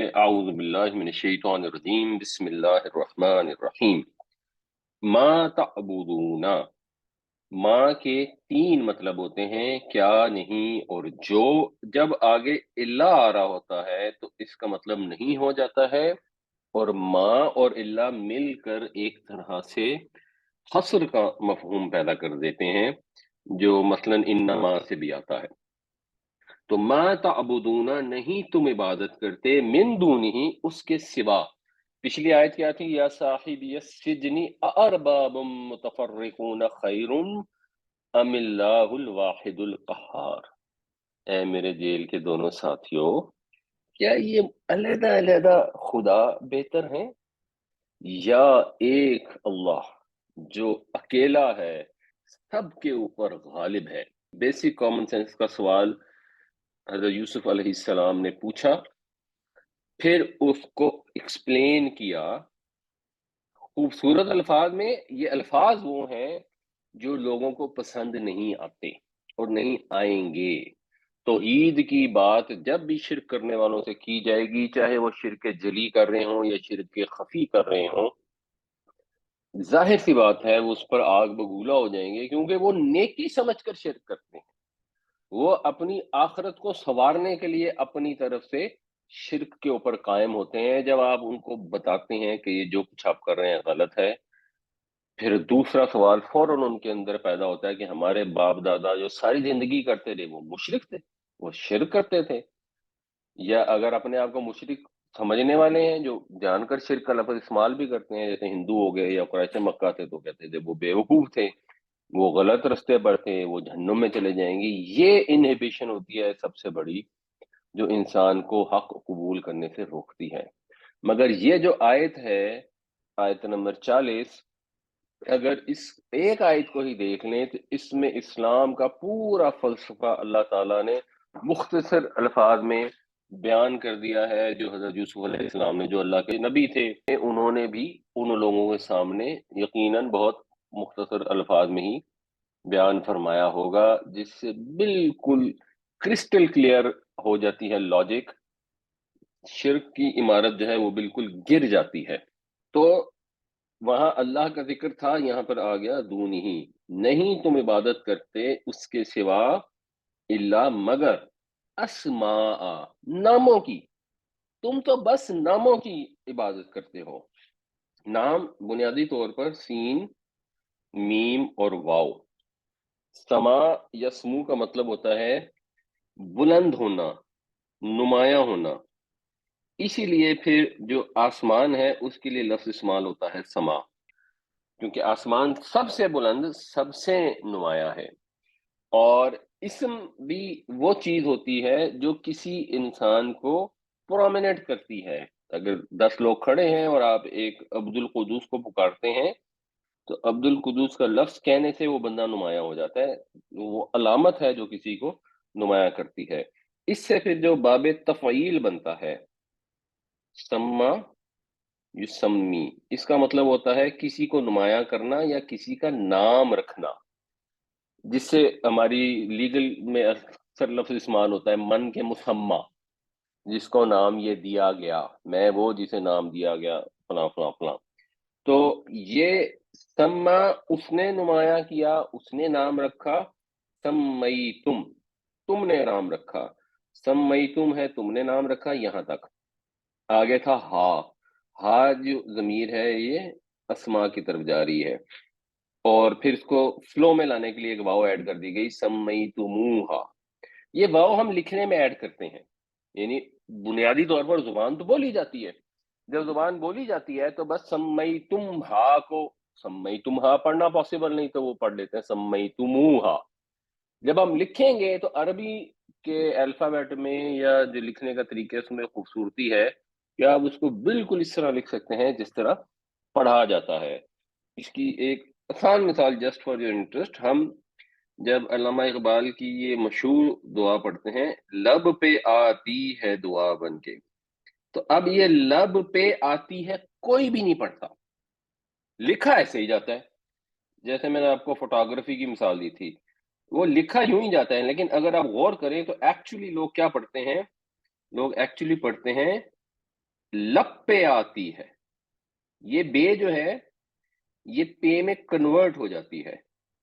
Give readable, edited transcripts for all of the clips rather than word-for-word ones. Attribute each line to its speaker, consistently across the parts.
Speaker 1: اعوذ باللہ من الشیطان الرجیم بسم اللہ الرحمن الرحیم ما تعبدون. ماں کے تین مطلب ہوتے ہیں، کیا نہیں اور جو. جب آگے اللہ آ رہا ہوتا ہے تو اس کا مطلب نہیں ہو جاتا ہے، اور ماں اور اللہ مل کر ایک طرح سے حصر کا مفہوم پیدا کر دیتے ہیں، جو مثلاً انما سے بھی آتا ہے. تو ما تعبدون، نہیں تم عبادت کرتے، من دونہ، اس کے سوا. پچھلی آیت کیا تھی؟ یا صاحبی السجن ارباب متفرقون خیر ام اللہ الواحد القہار. اے میرے جیل کے دونوں ساتھیوں، کیا یہ علیحدہ علیحدہ خدا بہتر ہیں یا ایک اللہ جو اکیلا ہے، سب کے اوپر غالب ہے؟ بیسک کامن سینس کا سوال حضرت یوسف علیہ السلام نے پوچھا، پھر اس کو ایکسپلین کیا خوبصورت الفاظ میں. یہ الفاظ وہ ہیں جو لوگوں کو پسند نہیں آتے اور نہیں آئیں گے. توحید کی بات جب بھی شرک کرنے والوں سے کی جائے گی، چاہے وہ شرک جلی کر رہے ہوں یا شرک خفی کر رہے ہوں، ظاہر سی بات ہے وہ اس پر آگ بگولا ہو جائیں گے، کیونکہ وہ نیکی سمجھ کر شرک کرتے ہیں. وہ اپنی آخرت کو سنوارنے کے لیے اپنی طرف سے شرک کے اوپر قائم ہوتے ہیں. جب آپ ان کو بتاتے ہیں کہ یہ جو کچھ آپ کر رہے ہیں غلط ہے، پھر دوسرا سوال فوراً ان کے اندر پیدا ہوتا ہے کہ ہمارے باپ دادا جو ساری زندگی کرتے رہے وہ مشرک تھے، وہ شرک کرتے تھے. یا اگر اپنے آپ کو مشرک سمجھنے والے ہیں جو جان کر شرک کا لفظ استعمال بھی کرتے ہیں، جیسے ہندو ہو گئے یا قریش مکہ تھے، تو کہتے تھے وہ بیوقوف تھے، وہ غلط رستے پر تھے، وہ جہنم میں چلے جائیں گے. یہ انہیبیشن ہوتی ہے سب سے بڑی، جو انسان کو حق قبول کرنے سے روکتی ہے. مگر یہ جو آیت ہے، آیت نمبر 40، اگر اس ایک آیت کو ہی دیکھ لیں تو اس میں اسلام کا پورا فلسفہ اللہ تعالیٰ نے مختصر الفاظ میں بیان کر دیا ہے. جو حضرت یوسف علیہ السلام نے، جو اللہ کے نبی تھے، انہوں نے بھی ان لوگوں کے سامنے یقیناً بہت مختصر الفاظ میں ہی بیان فرمایا ہوگا، جس سے بالکل کرسٹل کلیئر ہو جاتی ہے لاجک. شرک کی عمارت جو ہے وہ بالکل گر جاتی ہے. تو وہاں اللہ کا ذکر تھا، یہاں پر آ گیا دون ہی. نہیں تم عبادت کرتے اس کے سوا، اللہ مگر اسماء، ناموں کی. تم تو بس ناموں کی عبادت کرتے ہو. نام بنیادی طور پر سین، میم اور واو. سما یا سمو کا مطلب ہوتا ہے بلند ہونا، نمایاں ہونا. اسی لیے پھر جو آسمان ہے اس کے لیے لفظ استعمال ہوتا ہے سما، کیونکہ آسمان سب سے بلند، سب سے نمایاں ہے. اور اسم بھی وہ چیز ہوتی ہے جو کسی انسان کو پرومیننٹ کرتی ہے. اگر 10 لوگ کھڑے ہیں اور آپ ایک عبد القدوس کو پکارتے ہیں، تو عبد القدوس کا لفظ کہنے سے وہ بندہ نمایاں ہو جاتا ہے. وہ علامت ہے جو کسی کو نمایاں کرتی ہے. اس سے پھر جو باب تفعیل بنتا ہے، سما یسمی، اس کا مطلب ہوتا ہے کسی کو نمایاں کرنا یا کسی کا نام رکھنا، جس سے ہماری لیگل میں اکثر لفظ استعمال ہوتا ہے من کے مسمى، جس کو نام یہ دیا گیا، میں وہ جسے نام دیا گیا فلاں فلاں فلاں. تو یہ سما، اس نے نمایاں کیا، اس نے نام رکھا. سمیتم، تم نے نام رکھا. سمیتم ہے تم نے نام رکھا، یہاں تک. آگے تھا ہا. ہا جو ضمیر ہے یہ اسما کی طرف جا رہی ہے، اور پھر اس کو فلو میں لانے کے لیے ایک واو ایڈ کر دی گئی، سمیتموہا. یہ واو ہم لکھنے میں ایڈ کرتے ہیں، یعنی بنیادی طور پر زبان تو بولی جاتی ہے. جب زبان بولی جاتی ہے تو بس سمیتمہا کو، سمیتمہا پڑھنا پاسبل نہیں تو وہ پڑھ لیتے ہیں سمیتموہا. جب ہم لکھیں گے تو عربی کے الفابیٹ میں یا جو لکھنے کا طریقہ ہے اس میں خوبصورتی ہے کہ آپ اس کو بالکل اس طرح لکھ سکتے ہیں جس طرح پڑھا جاتا ہے. اس کی ایک آسان مثال، جسٹ فار یور انٹرسٹ، ہم جب علامہ اقبال کی یہ مشہور دعا پڑھتے ہیں، لب پہ آتی ہے دعا بن کے، تو اب یہ لب پہ آتی ہے کوئی بھی نہیں پڑھتا، لکھا ایسے ہی جاتا ہے. جیسے میں نے آپ کو فوٹوگرافی کی مثال دی تھی، وہ لکھا یوں ہی جاتا ہے، لیکن اگر آپ غور کریں تو ایکچولی لوگ کیا پڑھتے ہیں؟ لوگ ایکچولی پڑھتے ہیں لب پہ آتی ہے، یہ بے جو ہے یہ پے میں کنورٹ ہو جاتی ہے،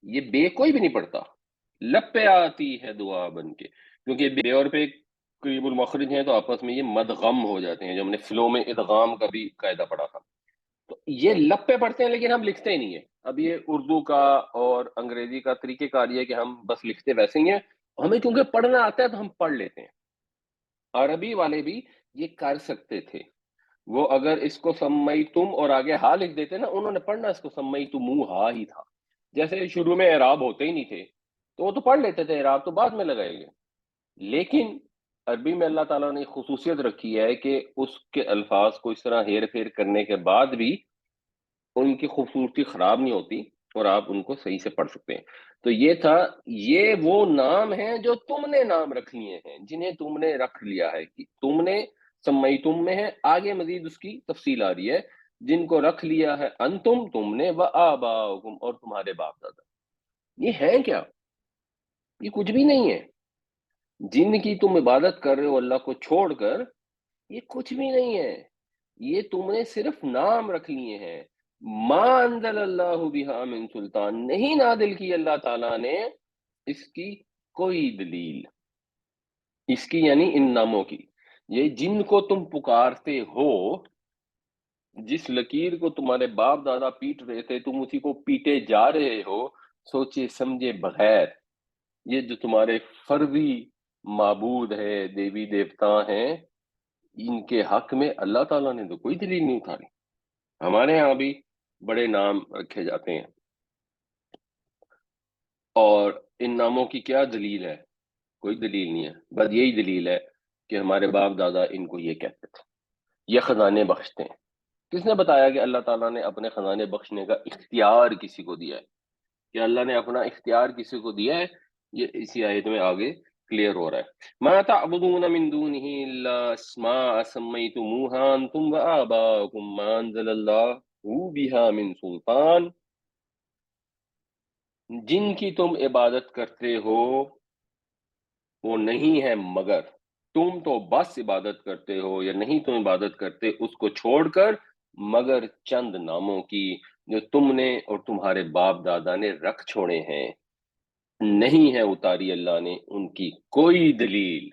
Speaker 1: یہ بے کوئی بھی نہیں پڑھتا، لب پہ آتی ہے دعا بن کے، کیونکہ بے اور پہ قریب المخرج ہیں تو آپس میں یہ مدغم ہو جاتے ہیں، جو ہم نے فلو میں ادغام کا بھی قاعدہ پڑھا تھا، تو یہ لب پہ پڑھتے ہیں لیکن ہم لکھتے ہی نہیں ہیں۔ اب یہ اردو کا اور انگریزی کا طریقہ کار یہ ہے کہ ہم بس لکھتے ویسے ہی ہیں، ہمیں کیونکہ پڑھنا آتا ہے تو ہم پڑھ لیتے ہیں۔ عربی والے بھی یہ کر سکتے تھے، وہ اگر اس کو سمئی تم اور آگے ہا لکھ دیتے نا، انہوں نے پڑھنا اس کو سمئی تم ہا ہی تھا، جیسے شروع میں اعراب ہوتے ہی نہیں تھے تو وہ تو پڑھ لیتے تھے، اعراب تو بعد میں لگائیں گے، لیکن عربی میں اللہ تعالیٰ نے خصوصیت رکھی ہے کہ اس کے الفاظ کو اس طرح ہیر پھیر کرنے کے بعد بھی ان کی خوبصورتی خراب نہیں ہوتی اور آپ ان کو صحیح سے پڑھ سکتے ہیں۔ تو یہ تھا، یہ وہ نام ہیں جو تم نے نام رکھ لیے ہیں، جنہیں تم نے رکھ لیا ہے، کہ تم نے سمئی تم میں ہے، آگے مزید اس کی تفصیل آ رہی ہے، جن کو رکھ لیا ہے انتم تم نے، و آباؤکم اور تمہارے باپ دادا۔ یہ ہے کیا؟ یہ کچھ بھی نہیں ہے، جن کی تم عبادت کر رہے ہو اللہ کو چھوڑ کر، یہ کچھ بھی نہیں ہے، یہ تم نے صرف نام رکھ لیے ہیں۔ ما انزل اللہ بہا من سلطان، نہیں نازل کی اللہ تعالیٰ نے اس کی کوئی دلیل، اس کی یعنی ان ناموں کی، یہ جن کو تم پکارتے ہو، جس لکیر کو تمہارے باپ دادا پیٹ رہے تھے تم اسی کو پیٹے جا رہے ہو سوچے سمجھے بغیر، یہ جو تمہارے فرضی معبود ہے، دیوی دیوتا ہیں، ان کے حق میں اللہ تعالیٰ نے تو کوئی دلیل نہیں اٹھاری۔ ہمارے ہاں بھی بڑے نام رکھے جاتے ہیں، اور ان ناموں کی کیا دلیل ہے؟ کوئی دلیل نہیں ہے، بس یہی دلیل ہے کہ ہمارے باپ دادا ان کو یہ کہتے تھے، یہ خزانے بخشتے ہیں۔ کس نے بتایا کہ اللہ تعالیٰ نے اپنے خزانے بخشنے کا اختیار کسی کو دیا ہے؟ کہ اللہ نے اپنا اختیار کسی کو دیا ہے، یہ اسی آیت میں آگے کلیئر ہو رہا ہے۔ ما تعبدون من دونه الا اسماء سميتموها انتم وآباؤكم ما انزل الله بها من سلطان، جن کی تم عبادت کرتے ہو وہ نہیں ہے مگر، تم تو بس عبادت کرتے ہو، یا نہیں تم عبادت کرتے اس کو چھوڑ کر مگر چند ناموں کی جو تم نے اور تمہارے باپ دادا نے رکھ چھوڑے ہیں، نہیں ہے اتاری اللہ نے ان کی کوئی دلیل۔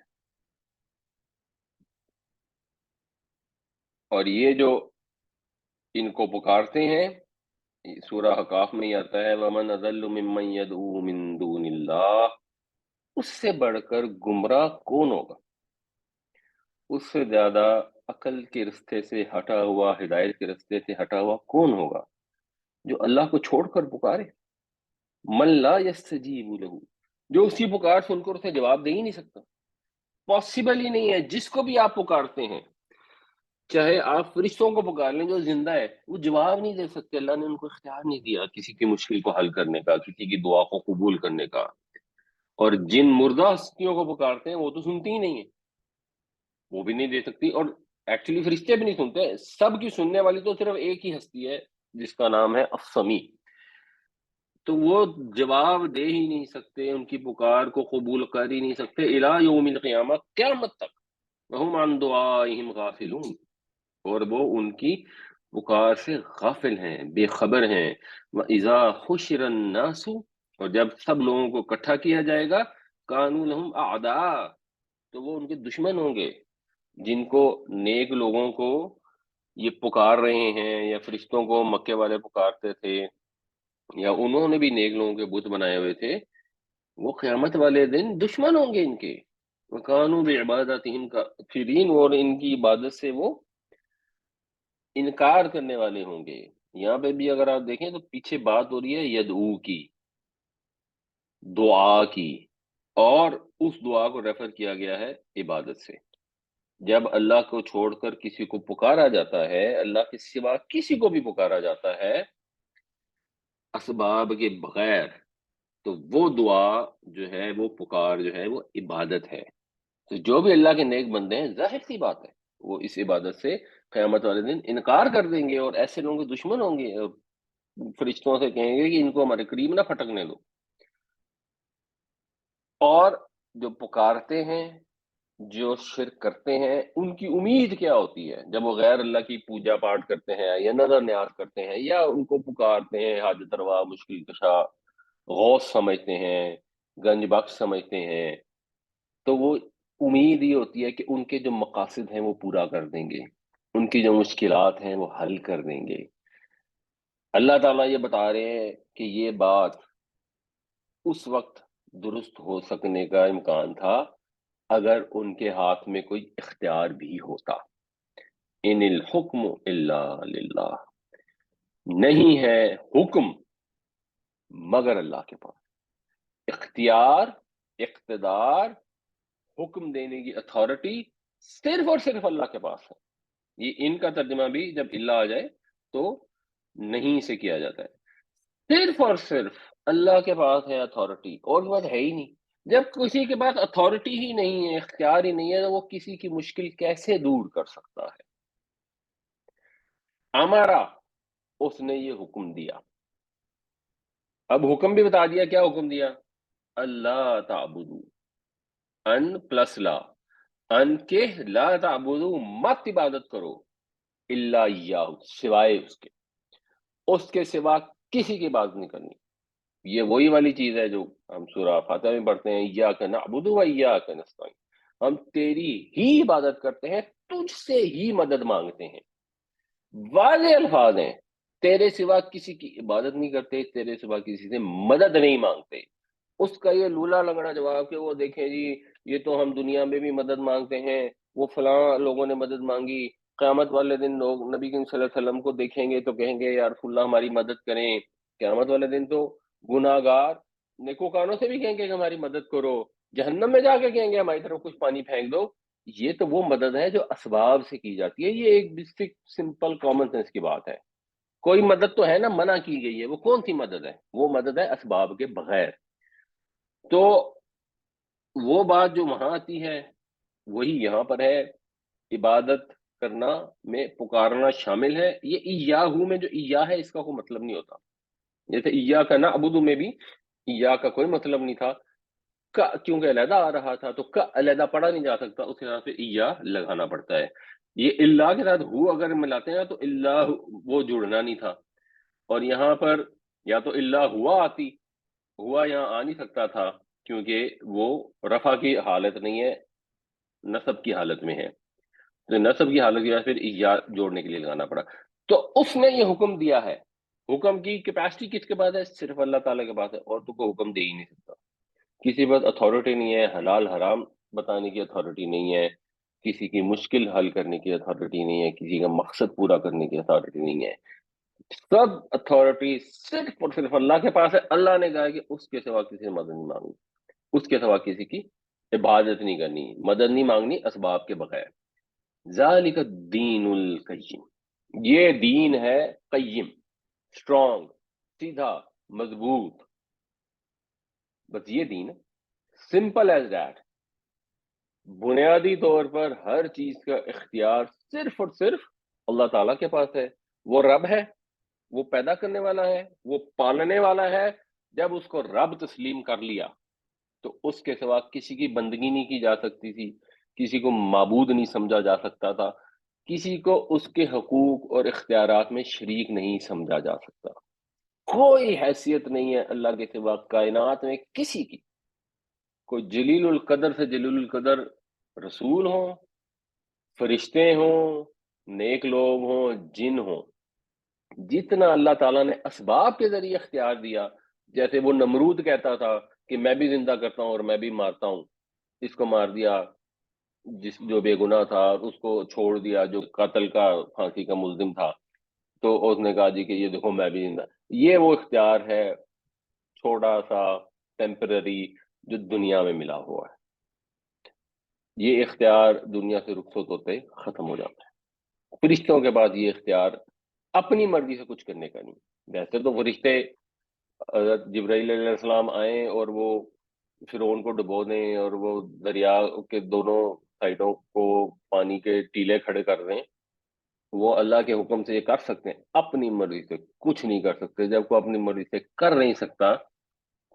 Speaker 1: اور یہ جو ان کو پکارتے ہیں، سورہ حقاف میں ہی آتا ہے وَمَنْ أَضَلُّ مِمَّنْ يَدْعُو مِن دُونِ اللَّهِ، اس سے بڑھ کر گمراہ کون ہوگا، اس سے زیادہ عقل کے رستے سے ہٹا ہوا، ہدایت کے رستے سے ہٹا ہوا کون ہوگا جو اللہ کو چھوڑ کر پکارے؟ من لا یستجیب لہ، جو اسی پکار سن کر اسے جواب دے ہی نہیں سکتا، پاسبل ہی نہیں ہے۔ جس کو بھی آپ پکارتے ہیں، چاہے آپ فرشتوں کو پکار لیں جو زندہ ہے، وہ جواب نہیں دے سکتے، اللہ نے ان کو اختیار نہیں دیا کسی کی مشکل کو حل کرنے کا، کسی کی دعا کو قبول کرنے کا۔ اور جن مردہ ہستیوں کو پکارتے ہیں وہ تو سنتی ہی نہیں ہے، وہ بھی نہیں دے سکتی، اور ایکچولی فرشتے بھی نہیں سنتے، سب کی سننے والی تو صرف ایک ہی ہستی ہے جس کا نام ہے السمیع، تو وہ جواب دے ہی نہیں سکتے، ان کی پکار کو قبول کر ہی نہیں سکتے الی یوم القیامہ، قیامت تک، وہم عن دعائہم غافلون، اور وہ ان کی پکار سے غافل ہیں، بے خبر ہیں۔ وَإِذَا حُشِرَ النَّاسُ، اور جب سب لوگوں کو اکٹھا کیا جائے گا، كَانُوا لَهُمْ أَعْدَاءَ، تو وہ ان کے دشمن ہوں گے، جن کو نیک لوگوں کو یہ پکار رہے ہیں، یا فرشتوں کو مکے والے پکارتے تھے، یا انہوں نے بھی نیک لوگوں کے بت بنائے ہوئے تھے، وہ قیامت والے دن دشمن ہوں گے ان کے۔ وَكَانُوا بِعِبَادَتِهِمْ كَافِرِينَ، اور ان کی عبادت سے وہ انکار کرنے والے ہوں گے۔ یہاں پہ بھی اگر آپ دیکھیں تو پیچھے بات ہو رہی ہے یدعو کی، دعا کی، اور اس دعا کو ریفر کیا گیا ہے عبادت سے۔ جب اللہ کو چھوڑ کر کسی کو پکارا جاتا ہے، اللہ کے سوا کسی کو بھی پکارا جاتا ہے اسباب کے بغیر، تو وہ دعا جو ہے، وہ پکار جو ہے، وہ عبادت ہے۔ تو جو بھی اللہ کے نیک بندے ہیں، ظاہر سی بات ہے وہ اس عبادت سے قیامت والے دن انکار کر دیں گے، اور ایسے لوگوں کے دشمن ہوں گے، اور فرشتوں سے کہیں گے کہ ان کو ہمارے قریب نہ پھٹکنے دو۔ اور جو پکارتے ہیں جو شرک کرتے ہیں ان کی امید کیا ہوتی ہے جب وہ غیر اللہ کی پوجا پاٹ کرتے ہیں یا نظر نیاز کرتے ہیں یا ان کو پکارتے ہیں حاجت روا مشکل کشا غوث سمجھتے ہیں گنج بخش سمجھتے ہیں، تو وہ امید یہ ہوتی ہے کہ ان کے جو مقاصد ہیں وہ پورا کر دیں گے، ان کی جو مشکلات ہیں وہ حل کر دیں گے۔ اللہ تعالیٰ یہ بتا رہے ہیں کہ یہ بات اس وقت درست ہو سکنے کا امکان تھا اگر ان کے ہاتھ میں کوئی اختیار بھی ہوتا۔ ان الحکم الا للہ، نہیں ہے حکم مگر اللہ کے پاس، اختیار، اقتدار، حکم دینے کی اتھارٹی صرف اور صرف اللہ کے پاس ہے۔ یہ ان کا ترجمہ بھی جب اللہ آ جائے تو نہیں سے کیا جاتا ہے، صرف اور صرف اللہ کے پاس ہے اتھارٹی، اور کے پاس ہے ہی نہیں۔ جب کسی کے پاس اتھارٹی ہی نہیں ہے، اختیار ہی نہیں ہے، تو وہ کسی کی مشکل کیسے دور کر سکتا ہے؟ ہمارا اس نے یہ حکم دیا، اب حکم بھی بتا دیا، کیا حکم دیا؟ اللہ تعبدو، ان پلس لا، ان کے لا تعبدو، مت عبادت کرو، الا ایاہ، سوائے اس کے سوا کسی کی عبادت نہیں کرنی۔ یہ وہی والی چیز ہے جو ہم سورہ فاتحہ میں پڑھتے ہیں، ایاک نعبد و ایاک نستعین، ہم تیری ہی عبادت کرتے ہیں، تجھ سے ہی مدد مانگتے ہیں۔ واضح الفاظ ہیں، تیرے سوا کسی کی عبادت نہیں کرتے، تیرے سوا کسی سے مدد نہیں مانگتے۔ اس کا یہ لولا لنگڑا جواب کہ وہ دیکھیں جی یہ تو ہم دنیا میں بھی مدد مانگتے ہیں، وہ فلاں لوگوں نے مدد مانگی، قیامت والے دن لوگ نبی کریم صلی اللہ علیہ وسلم کو دیکھیں گے تو کہیں گے یا رسول اللہ ہماری مدد کریں۔ قیامت والے دن تو گناہ گار نیکوکاروں سے بھی کہیں گے کہ ہماری مدد کرو، جہنم میں جا کے کہیں گے ہماری طرف کچھ پانی پھینک دو۔ یہ تو وہ مدد ہے جو اسباب سے کی جاتی ہے، یہ ایک بیسک سمپل کامن سینس کی بات ہے۔ کوئی مدد تو ہے نا منع کی گئی ہے، وہ کون سی مدد ہے؟ وہ مدد ہے اسباب کے بغیر۔ تو وہ بات جو وہاں آتی ہے وہی یہاں پر ہے، عبادت کرنا میں پکارنا شامل ہے۔ یہ ایاہو میں جو ایا ہے اس کا کوئی مطلب نہیں ہوتا، جیسے ایا کا نعبد میں بھی ایا کا کوئی مطلب نہیں تھا، کا کیونکہ علیحدہ آ رہا تھا تو کا علیحدہ پڑھا نہیں جا سکتا، اس کے ساتھ ایا لگانا پڑتا ہے۔ یہ اللہ کے ساتھ ہو اگر ملاتے ہیں تو اللہ وہ جڑنا نہیں تھا، اور یہاں پر یا تو اللہ ہوا آتی، ہوا یہاں آ نہیں سکتا تھا کیونکہ وہ رفع کی حالت نہیں ہے، نصب کی حالت میں ہے، تو نصب کی حالت کی پھر یا جوڑنے کے لیے لگانا پڑا۔ تو اس نے یہ حکم دیا ہے، حکم کی کیپیسٹی کس کے پاس ہے؟ صرف اللہ تعالیٰ کے پاس ہے، اور تو کوئی حکم دے ہی نہیں سکتا۔ کسی پاس اتھارٹی نہیں ہے، حلال حرام بتانے کی اتھارٹی نہیں ہے، کسی کی مشکل حل کرنے کی اتھارٹی نہیں ہے، کسی کا مقصد پورا کرنے کی اتھارٹی نہیں ہے۔ سب اتھارٹی صرف اور صرف اللہ کے پاس ہے۔ اللہ نے کہا کہ اس کے سوا کسی سے مدد نہیں مانگنی، اس کے سوا کسی کی عبادت نہیں کرنی، مدد نہیں مانگنی اسباب کے بغیر۔ ذالک الدین القیم، یہ دین ہے قیم، اسٹرانگ، سیدھا، مضبوط، بس یہ دین ہے، سمپل ایز دیٹ۔ بنیادی طور پر ہر چیز کا اختیار صرف اور صرف اللہ تعالیٰ کے پاس ہے۔ وہ رب ہے، وہ پیدا کرنے والا ہے، وہ پالنے والا ہے۔ جب اس کو رب تسلیم کر لیا تو اس کے سوا کسی کی بندگی نہیں کی جا سکتی تھی، کسی کو معبود نہیں سمجھا جا سکتا تھا، کسی کو اس کے حقوق اور اختیارات میں شریک نہیں سمجھا جا سکتا۔ کوئی حیثیت نہیں ہے اللہ کے سوا کائنات میں کسی کی، کوئی جلیل القدر سے جلیل القدر رسول ہوں، فرشتے ہوں، نیک لوگ ہوں، جن ہوں، جتنا اللہ تعالیٰ نے اسباب کے ذریعے اختیار دیا، جیسے وہ نمرود کہتا تھا کہ میں بھی زندہ کرتا ہوں اور میں بھی مارتا ہوں، اس کو مار دیا جس جو بے گناہ تھا، اس کو چھوڑ دیا جو قتل کا پھانسی کا ملزم تھا، تو اس نے کہا جی کہ یہ دیکھو میں بھی زندہ۔ یہ وہ اختیار ہے چھوٹا سا ٹیمپرری جو دنیا میں ملا ہوا ہے، یہ اختیار دنیا سے رخصت ہوتے ختم ہو جاتا ہے۔ فرشتوں کے بعد یہ اختیار اپنی مرضی سے کچھ کرنے کا نہیں۔ ویسے تو فرشتے حضرت جبرائیل علیہ السلام آئیں اور وہ فرعون کو ڈبو دیں اور وہ دریا کے دونوں سائڈوں کو پانی کے ٹیلے کھڑے کر دیں، وہ اللہ کے حکم سے یہ کر سکتے ہیں، اپنی مرضی سے کچھ نہیں کر سکتے۔ جب کوئی اپنی مرضی سے کر نہیں سکتا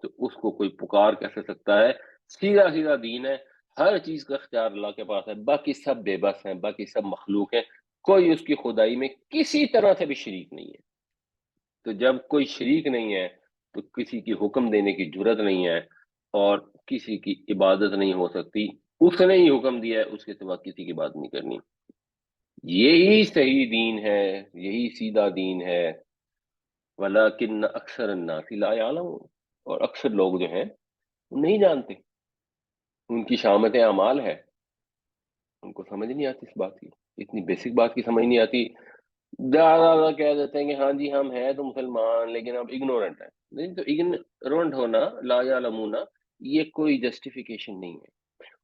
Speaker 1: تو اس کو کوئی پکار کیسے سکتا ہے؟ سیدھا سیدھا دین ہے، ہر چیز کا اختیار اللہ کے پاس ہے، باقی سب بے بس ہیں، باقی سب مخلوق ہیں، کوئی اس کی خدائی میں کسی طرح سے بھی شریک نہیں ہے۔ تو جب کوئی شریک نہیں ہے تو کسی کی حکم دینے کی جرت نہیں ہے، اور کسی کی عبادت نہیں ہو سکتی، اس نے ہی حکم دیا ہے، اس کے سوا کسی کی بات نہیں کرنی۔ یہی صحیح دین ہے، یہی سیدھا دین ہے، ولیکن اکثر الناس لا یعلمون، اور اکثر لوگ جو ہیں وہ نہیں جانتے، ان کی شامت اعمال ہے، ان کو سمجھ نہیں آتی اس بات کی، اتنی بیسک بات کی سمجھ نہیں آتی۔ زیادہ کہہ دیتے ہیں کہ ہاں جی ہم ہیں تو مسلمان لیکن اب اگنورنٹ ہیں۔ نہیں، تو اگنورنٹ ہونا، لا یعلمون، یہ کوئی جسٹیفیکیشن نہیں ہے،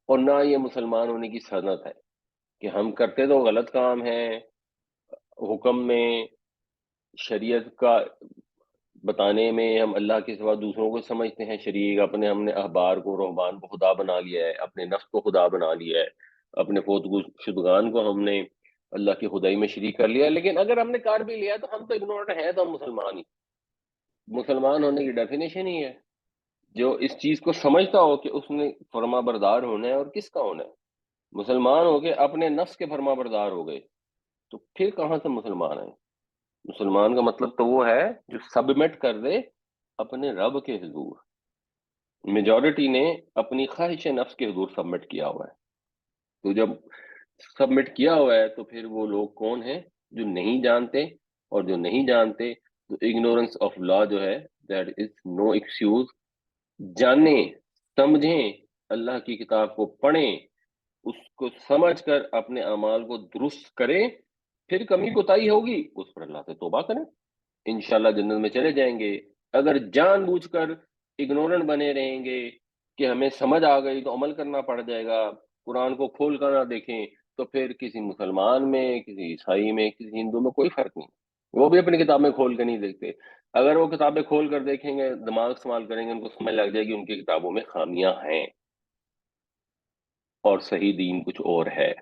Speaker 1: اور نہ یہ مسلمان ہونے کی سند ہے، کہ ہم کرتے تو غلط کام ہیں، حکم میں، شریعت کا بتانے میں ہم اللہ کے سوا دوسروں کو سمجھتے ہیں شریک، اپنے ہم نے احبار کو، رہبان کو خدا بنا لیا ہے، اپنے نفس کو خدا بنا لیا ہے، اپنے فوت شدگان کو ہم نے اللہ کی خدائی میں شریک کر لیا ہے۔ لیکن اگر ہم نے کر بھی لیا تو ہم تو اگنورڈ ہیں، تو ہم مسلمان ہی، مسلمان ہونے کی ڈیفینیشن ہی ہے جو اس چیز کو سمجھتا ہو کہ اس نے فرما بردار ہونا ہے، اور کس کا ہونا ہے۔ مسلمان ہو کے اپنے نفس کے فرما بردار ہو گئے تو پھر کہاں سے مسلمان ہیں؟ مسلمان کا مطلب تو وہ ہے جو سبمٹ کر دے اپنے رب کے حضور۔ میجورٹی نے اپنی خواہش نفس کے حضور سبمٹ کیا ہوا ہے، تو جب سبمٹ کیا ہوا ہے تو پھر وہ لوگ کون ہیں جو نہیں جانتے، اور جو نہیں جانتے تو اگنورنس آف لا جو ہے، دیٹ از نو ایکسکیوز۔ جانیں، سمجھیں، اللہ کی کتاب کو پڑھیں، اس کو سمجھ کر اپنے اعمال کو درست کریں، پھر کمی کوتاہی ہوگی اس پر اللہ سے توبہ کریں، انشاءاللہ جنت میں چلے جائیں گے۔ اگر جان بوجھ کر اگنورنٹ بنے رہیں گے کہ ہمیں سمجھ آ گئی تو عمل کرنا پڑ جائے گا، قرآن کو کھول کر نہ دیکھیں، تو پھر کسی مسلمان میں، کسی عیسائی میں، کسی ہندو میں کوئی فرق نہیں، وہ بھی اپنی کتابیں کھول کے نہیں دیکھتے۔ اگر وہ کتابیں کھول کر دیکھیں گے، دماغ استعمال کریں گے، ان کو سمجھ لگ جائے گی ان کی کتابوں میں خامیاں ہیں اور صحیح دین کچھ اور ہے۔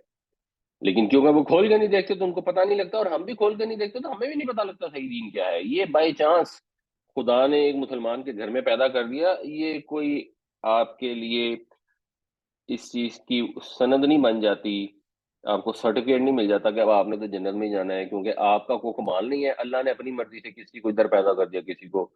Speaker 1: لیکن کیونکہ وہ کھول کے نہیں دیکھتے تو ان کو پتہ نہیں لگتا، اور ہم بھی کھول کے نہیں دیکھتے تو ہمیں بھی نہیں پتہ لگتا صحیح دین کیا ہے۔ یہ بائی چانس خدا نے ایک مسلمان کے گھر میں پیدا کر دیا، یہ کوئی آپ کے لیے اس چیز کی سند نہیں بن جاتی، آپ کو سرٹیفکیٹ نہیں مل جاتا کہ اب آپ نے تو جنت میں ہی جانا ہے، کیونکہ آپ کا کوئی کمال نہیں ہے، اللہ نے اپنی مرضی سے کسی کو ادھر پیدا کر دیا، کسی کو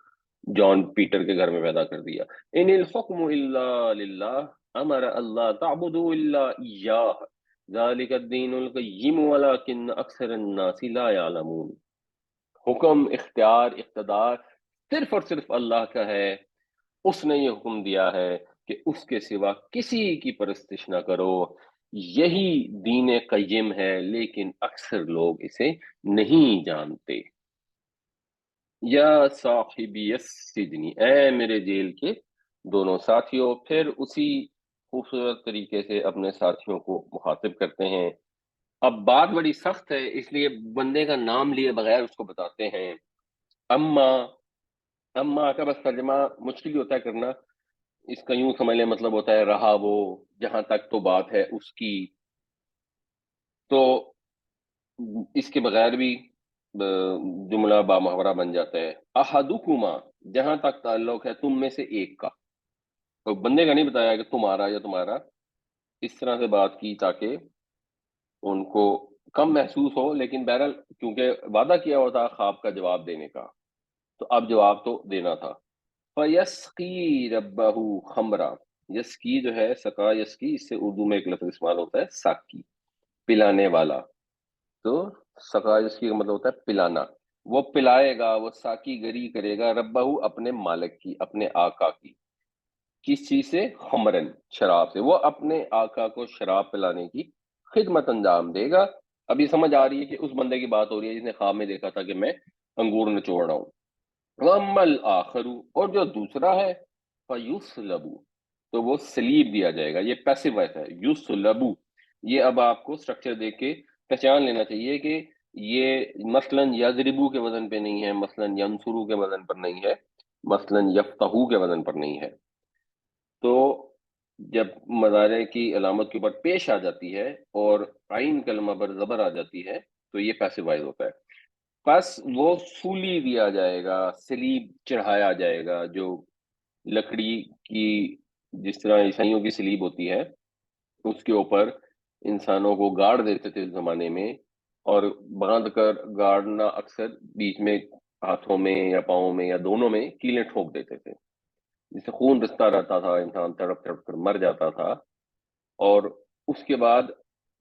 Speaker 1: جان پیٹر کے گھر میں پیدا کر دیا۔ ان الحکم الا للہ امر اللہ تعبدوا الا ایاہ ذالک الدین القیم ولکن اکثر الناس لا یعلمون۔ حکم، اختیار، اقتدار صرف اور صرف اللہ کا ہے، اس نے یہ حکم دیا ہے کہ اس کے سوا کسی کی پرستش نہ کرو، یہی دین قیم ہے، لیکن اکثر لوگ اسے نہیں جانتے۔ یا صاحبی السجن، اے میرے جیل کے دونوں ساتھیوں، پھر اسی خوبصورت طریقے سے اپنے ساتھیوں کو مخاطب کرتے ہیں۔ اب بات بڑی سخت ہے، اس لیے بندے کا نام لیے بغیر اس کو بتاتے ہیں۔ اما، اما کا بس ترجمہ مشکل ہی ہوتا ہے کرنا، اس کا یوں سمجھ لیں مطلب ہوتا ہے رہا وہ، جہاں تک تو بات ہے اس کی، تو اس کے بغیر بھی جملہ با محاورہ بن جاتا ہے۔ احدکما، جہاں تک تعلق ہے تم میں سے ایک کا، تو بندے کا نہیں بتایا کہ تمہارا یا تمہارا، اس طرح سے بات کی تاکہ ان کو کم محسوس ہو، لیکن بہرحال کیونکہ وعدہ کیا ہوا تھا خواب کا جواب دینے کا، تو اب جواب تو دینا تھا۔ فَيَسْقِي رَبَّهُ خَمْرًا، یسقی جو ہے، سقا یسقی، اس سے اردو میں ایک لفظ استعمال ہوتا ہے ساقی، پلانے والا، تو سقا یسقی کا مطلب ہوتا ہے پلانا۔ وہ پلائے گا، وہ ساقی گری کرے گا، ربہ، اپنے مالک کی، اپنے آقا کی، کس چیز سے؟ خمرن، شراب سے، وہ اپنے آقا کو شراب پلانے کی خدمت انجام دے گا۔ ابھی سمجھ آ رہی ہے کہ اس بندے کی بات ہو رہی ہے جس نے خواب میں دیکھا تھا کہ میں انگور نچوڑ رہا ہوں۔ وَأَمَّا الْآخَرُ، اور جو دوسرا ہے، فَيُصْلَبُ، تو وہ سلیب دیا جائے گا۔ یہ پیسو وائس ہے، یُصْلَبُ، یہ اب آپ کو سٹرکچر دیکھ کے پہچان لینا چاہیے کہ یہ مثلاً یضربو کے وزن پہ نہیں ہے، مثلاً ینصرو کے وزن پر نہیں ہے، مثلاً یفتحو کے وزن پر نہیں ہے۔ تو جب مضارع کی علامت کے اوپر پیش آ جاتی ہے اور عین کلمہ پر زبر آ جاتی ہے تو یہ پیسو وائز ہوتا ہے۔ پس وہ سولی دیا جائے گا، سلیب چڑھایا جائے گا، جو لکڑی کی، جس طرح عیسائیوں کی سلیب ہوتی ہے، اس کے اوپر انسانوں کو گاڑ دیتے تھے اس زمانے میں، اور باندھ کر گاڑنا اکثر بیچ میں ہاتھوں میں یا پاؤں میں یا دونوں میں کیلیں ٹھوک دیتے تھے، جس سے خون رستا رہتا تھا، انسان تڑپ تڑپ کر مر جاتا تھا۔ اور اس کے بعد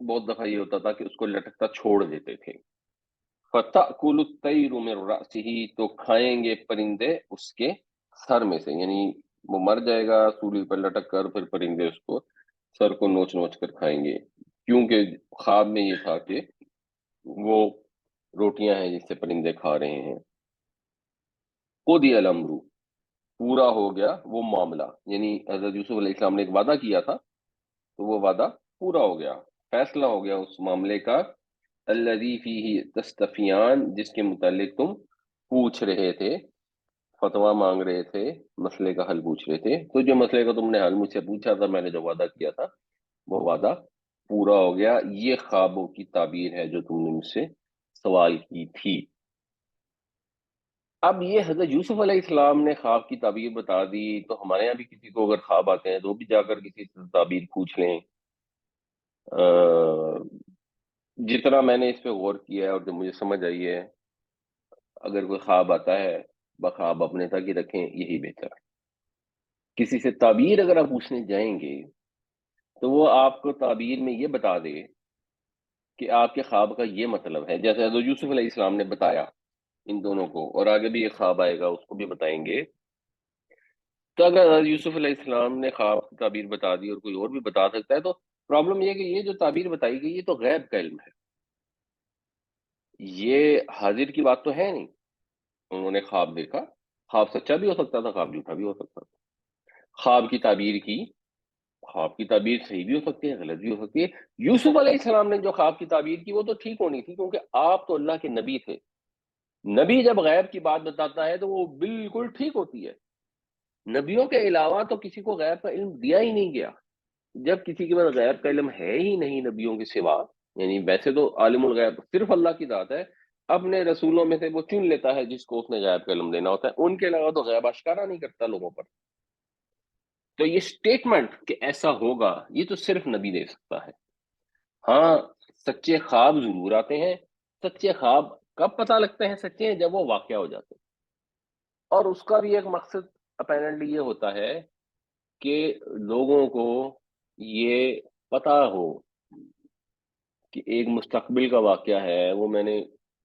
Speaker 1: بہت دفعہ یہ ہوتا تھا کہ اس کو لٹکتا چھوڑ دیتے تھے۔ فَتَأْكُلُ الطَّيْرُ مِنْ رَأْسِهِ، تو کھائیں گے پرندے اس کے سر میں سے، یعنی وہ مر جائے گا سولی پر لٹک کر، پھر پرندے اس کو سر کو نوچ نوچ کر کھائیں گے، کیونکہ خواب میں یہ تھا کہ وہ روٹیاں ہیں جس سے پرندے کھا رہے ہیں۔ قُضِيَ الْأَمْرُ، پورا ہو گیا وہ معاملہ، یعنی حضرت یوسف علیہ السلام نے ایک وعدہ کیا تھا تو وہ وعدہ پورا ہو گیا، فیصلہ ہو گیا اس معاملے کا۔ الذی فیہ تستفیان، جس کے متعلق تم پوچھ رہے تھے، فتویٰ مانگ رہے تھے، مسئلے کا حل پوچھ رہے تھے، تو جو مسئلے کا تم نے حل مجھ سے پوچھا تھا، میں نے جو وعدہ کیا تھا وہ وعدہ پورا ہو گیا۔ یہ خوابوں کی تعبیر ہے جو تم نے مجھ سے سوال کی تھی۔ اب یہ حضرت یوسف علیہ السلام نے خواب کی تعبیر بتا دی، تو ہمارے یہاں بھی کسی کو اگر خواب آتے ہیں تو وہ بھی جا کر کسی سے تعبیر پوچھ لیں۔ جتنا میں نے اس پہ غور کیا ہے اور جو مجھے سمجھ آئی ہے، اگر کوئی خواب آتا ہے بخواب اپنے تک ہی رکھیں، یہی بہتر ہے۔ کسی سے تعبیر اگر آپ پوچھنے جائیں گے تو وہ آپ کو تعبیر میں یہ بتا دے کہ آپ کے خواب کا یہ مطلب ہے، جیسے حضرت یوسف علیہ السلام نے بتایا ان دونوں کو، اور آگے بھی ایک خواب آئے گا اس کو بھی بتائیں گے۔ تو اگر حضرت یوسف علیہ السلام نے خواب کی تعبیر بتا دی اور کوئی اور بھی بتا سکتا ہے، تو پرابلم یہ ہے کہ یہ جو تعبیر بتائی گئی یہ تو غیب کا علم ہے، یہ حاضر کی بات تو ہے نہیں۔ انہوں نے خواب دیکھا، خواب سچا بھی ہو سکتا تھا، خواب جھوٹا بھی ہو سکتا تھا۔ خواب کی تعبیر کی، خواب کی تعبیر صحیح بھی ہو سکتی ہے، غلط بھی ہو سکتی ہے۔ یوسف علیہ السلام نے جو خواب کی تعبیر کی وہ تو ٹھیک ہونی تھی، کیونکہ آپ تو اللہ کے نبی تھے۔ نبی جب غیب کی بات بتاتا ہے تو وہ بالکل ٹھیک ہوتی ہے۔ نبیوں کے علاوہ تو کسی کو غیب کا علم دیا ہی نہیں گیا۔ جب کسی کے پاس غیب کا علم ہے ہی نہیں نبیوں کے سوا، یعنی ویسے تو عالم الغیب صرف اللہ کی ذات ہے، اپنے رسولوں میں سے وہ چن لیتا ہے جس کو اس نے غیب کا علم دینا ہوتا ہے، ان کے علاوہ تو غیب اشکارا نہیں کرتا لوگوں پر۔ تو یہ سٹیٹمنٹ کہ ایسا ہوگا یہ تو صرف نبی دے سکتا ہے۔ ہاں، سچے خواب ضرور آتے ہیں۔ سچے خواب کب پتہ لگتے ہیں سچے ہیں؟ جب وہ واقعہ ہو جاتے ہیں۔ اور اس کا بھی ایک مقصد اپیرنٹلی یہ ہوتا ہے کہ لوگوں کو یہ پتہ ہو کہ ایک مستقبل کا واقعہ ہے، وہ میں نے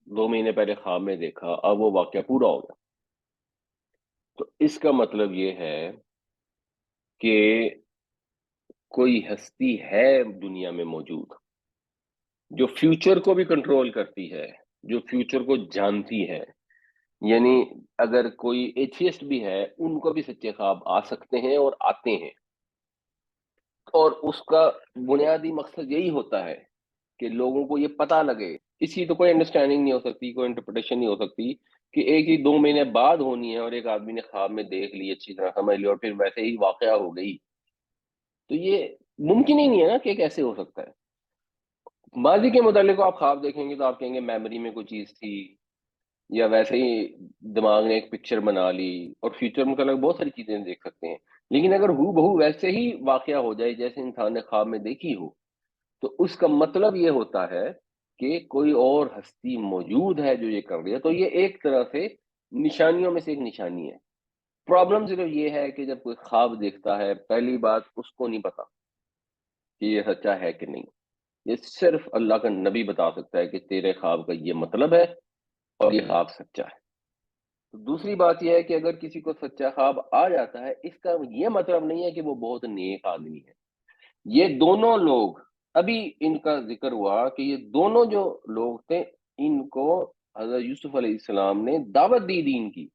Speaker 1: 2 مہینے پہلے خواب میں دیکھا، اب وہ واقعہ پورا ہو گیا۔ تو اس کا مطلب یہ ہے کہ کوئی ہستی ہے دنیا میں موجود جو فیوچر کو بھی کنٹرول کرتی ہے، جو فیوچر کو جانتی ہے۔ یعنی اگر کوئی ایتھیسٹ بھی ہے ان کو بھی سچے خواب آ سکتے ہیں اور آتے ہیں، اور اس کا بنیادی مقصد یہی ہوتا ہے کہ لوگوں کو یہ پتہ لگے۔ اس کی تو کوئی انڈرسٹینڈنگ نہیں ہو سکتی، کوئی انٹرپریٹیشن نہیں ہو سکتی کہ ایک ہی 2 مہینے بعد ہونی ہے اور ایک آدمی نے خواب میں دیکھ لی، اچھی طرح سمجھ لی اور پھر ویسے ہی واقعہ ہو گئی۔ تو یہ ممکن ہی نہیں ہے نا کہ کیسے ہو سکتا ہے۔ ماضی کے متعلق آپ خواب دیکھیں گے تو آپ کہیں گے میموری میں کوئی چیز تھی، یا ویسے ہی دماغ نے ایک پکچر بنا لی، اور فیوچر متعلق بہت ساری چیزیں دیکھ سکتے ہیں۔ لیکن اگر ہو بہو ویسے ہی واقعہ ہو جائے جیسے انسان نے خواب میں دیکھی ہو، تو اس کا مطلب یہ ہوتا ہے کہ کوئی اور ہستی موجود ہے جو یہ کر رہی ہے۔ تو یہ ایک طرح سے نشانیوں میں سے ایک نشانی ہے۔ پرابلم صرف یہ ہے کہ جب کوئی خواب دیکھتا ہے، پہلی بات اس کو نہیں پتا کہ یہ سچا ہے کہ نہیں۔ یہ صرف اللہ کا نبی بتا سکتا ہے کہ تیرے خواب کا یہ مطلب ہے اور یہ خواب سچا ہے۔ تو دوسری بات یہ ہے کہ اگر کسی کو سچا خواب آ جاتا ہے، اس کا یہ مطلب نہیں ہے کہ وہ بہت نیک آدمی ہے۔ یہ دونوں لوگ، ابھی ان کا ذکر ہوا کہ یہ دونوں جو لوگ تھے، ان کو حضرت یوسف علیہ السلام نے دعوت دی دین کی،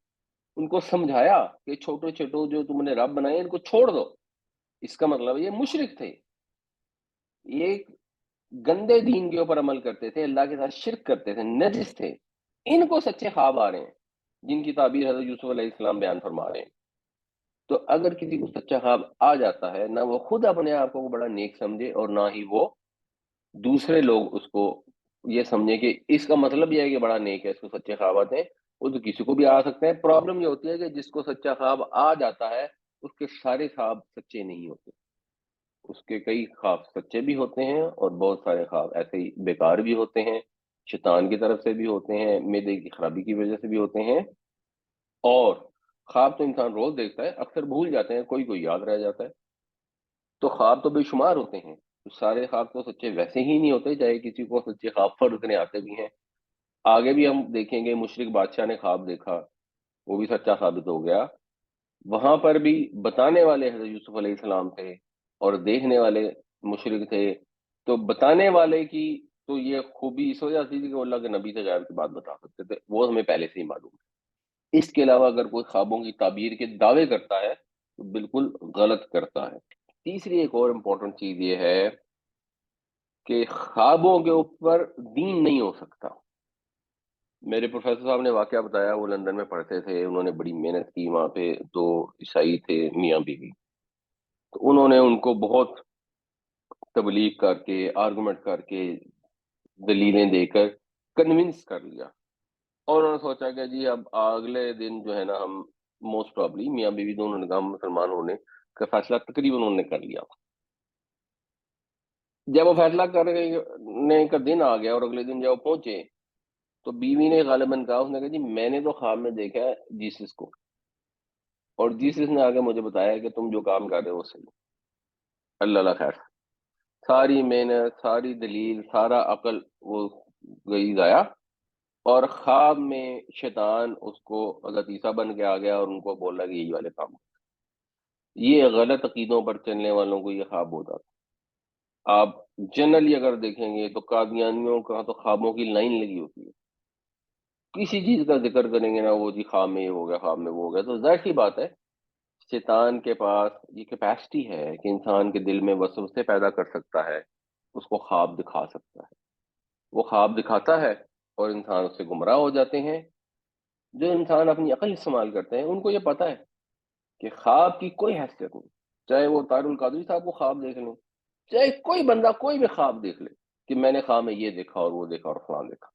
Speaker 1: ان کو سمجھایا کہ چھوٹے چھوٹے جو تم نے رب بنائے ان کو چھوڑ دو۔ اس کا مطلب یہ مشرک تھے، یہ گندے دین کے اوپر عمل کرتے تھے، اللہ کے ساتھ شرک کرتے تھے، نجس تھے۔ ان کو سچے خواب آ رہے ہیں جن کی تعبیر حضرت یوسف علیہ السلام بیان فرما رہے ہیں۔ تو اگر کسی کو سچا خواب آ جاتا ہے، نہ وہ خود اپنے آپ کو بڑا نیک سمجھے اور نہ ہی وہ دوسرے لوگ اس کو یہ سمجھیں کہ اس کا مطلب یہ ہے کہ بڑا نیک ہے، اس کو سچے خواب آتے ہیں۔ وہ تو کسی کو بھی آ سکتے ہیں۔ پرابلم یہ ہوتی ہے کہ جس کو سچا خواب آ جاتا ہے اس کے سارے خواب سچے نہیں ہوتے، اس کے کئی خواب سچے بھی ہوتے ہیں اور بہت سارے خواب ایسے ہی بیکار بھی ہوتے ہیں، شیطان کی طرف سے بھی ہوتے ہیں، معدے کی خرابی کی وجہ سے بھی ہوتے ہیں، اور خواب تو انسان روز دیکھتا ہے، اکثر بھول جاتے ہیں، کوئی کوئی یاد رہ جاتا ہے۔ تو خواب تو بے شمار ہوتے ہیں، تو سارے خواب تو سچے ویسے ہی نہیں ہوتے، چاہے کسی کو سچے خواب فرض کرنے آتے بھی ہیں۔ آگے بھی ہم دیکھیں گے مشرک بادشاہ نے خواب دیکھا، وہ بھی سچا ثابت ہو گیا۔ وہاں پر بھی بتانے والے حضرت یوسف علیہ السلام تھے اور دیکھنے والے مشرک تھے، تو بتانے والے کی تو یہ خوبی اس وجہ سے تھی کہ وہ اللہ کے نبی سے غیب کی بات بتا سکتے تھے، وہ ہمیں پہلے سے ہی معلوم ہے۔ اس کے علاوہ اگر کوئی خوابوں کی تعبیر کے دعوے کرتا ہے تو بالکل غلط کرتا ہے۔ تیسری ایک اور امپورٹنٹ چیز یہ ہے کہ خوابوں کے اوپر دین نہیں ہو سکتا۔ میرے پروفیسر صاحب نے واقعہ بتایا، وہ لندن میں پڑھتے تھے، انہوں نے بڑی محنت کی، وہاں پہ دو عیسائی تھے میاں بیوی، تو انہوں نے ان کو بہت تبلیغ کر کے، آرگومنٹ کر کے، دلیلیں دے کر کنونس کر لیا، اور انہوں نے سوچا کہ جی اب اگلے دن جو ہے نا ہم موسٹ پرابلی میاں بیوی دونوں نے کہا مسلمان ہونے کا فیصلہ تقریباً انہوں نے کر لیا۔ جب وہ فیصلہ کرنے کا دن آ گیا اور اگلے دن جب وہ پہنچے تو بیوی نے غالباً کہا، اس نے کہا جی میں نے تو خواب میں دیکھا ہے جیسس کو، اور جیسس نے آگے مجھے بتایا کہ تم جو کام کر رہے ہو وہ صحیح۔ اللہ اللہ خیر، ساری محنت، ساری دلیل، سارا عقل وہ گئی ضائع، اور خواب میں شیطان اس کو حضرت عیسیٰ بن کے آ گیا اور ان کو بولا کہ یہی والے کام۔ یہ غلط عقیدوں پر چلنے والوں کو یہ خواب ہوتا تھا۔ آپ جنرلی اگر دیکھیں گے تو قادیانیوں کا تو خوابوں کی لائن لگی ہوتی ہے، کسی چیز کا ذکر کریں گے نا وہ جی خواب میں یہ ہو گیا، خواب میں وہ ہو گیا، تو ظاہر سی بات ہے شیطان کے پاس یہ کیپیسٹی ہے کہ انسان کے دل میں وسوسے پیدا کر سکتا ہے، اس کو خواب دکھا سکتا ہے، وہ خواب دکھاتا ہے اور انسان اس سے گمراہ ہو جاتے ہیں۔ جو انسان اپنی عقل استعمال کرتے ہیں ان کو یہ پتہ ہے کہ خواب کی کوئی حیثیت نہیں، چاہے وہ طاہر القادری صاحب کو خواب دیکھ لیں، چاہے کوئی بندہ کوئی بھی خواب دیکھ لے کہ میں نے خواب میں یہ دیکھا اور وہ دیکھا اور فلاں دیکھا۔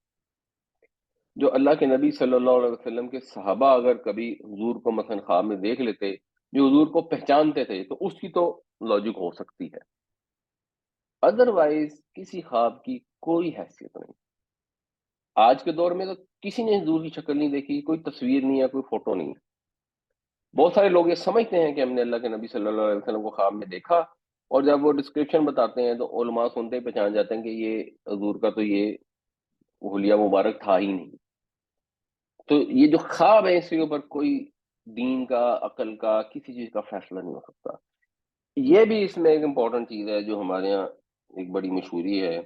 Speaker 1: جو اللہ کے نبی صلی اللہ علیہ وسلم کے صحابہ اگر کبھی حضور کو مثلا خواب میں دیکھ لیتے، جو حضور کو پہچانتے تھے، تو اس کی تو لاجک ہو سکتی ہے، ادروائز کسی خواب کی کوئی حیثیت نہیں۔ آج کے دور میں تو کسی نے حضور کی شکل نہیں دیکھی، کوئی تصویر نہیں ہے، کوئی فوٹو نہیں ہے۔ بہت سارے لوگ یہ سمجھتے ہیں کہ ہم نے اللہ کے نبی صلی اللہ علیہ وسلم کو خواب میں دیکھا، اور جب وہ ڈسکرپشن بتاتے ہیں تو علماء سنتے ہی پہچان جاتے ہیں کہ یہ حضور کا تو یہ حلیہ مبارک تھا ہی نہیں۔ تو یہ جو خواب ہے اس کے اوپر کوئی دین کا، عقل کا، کسی چیز کا فیصلہ نہیں ہو سکتا۔ یہ بھی اس میں ایک امپورٹنٹ چیز ہے جو ہمارے یہاں ایک بڑی مشہوری ہے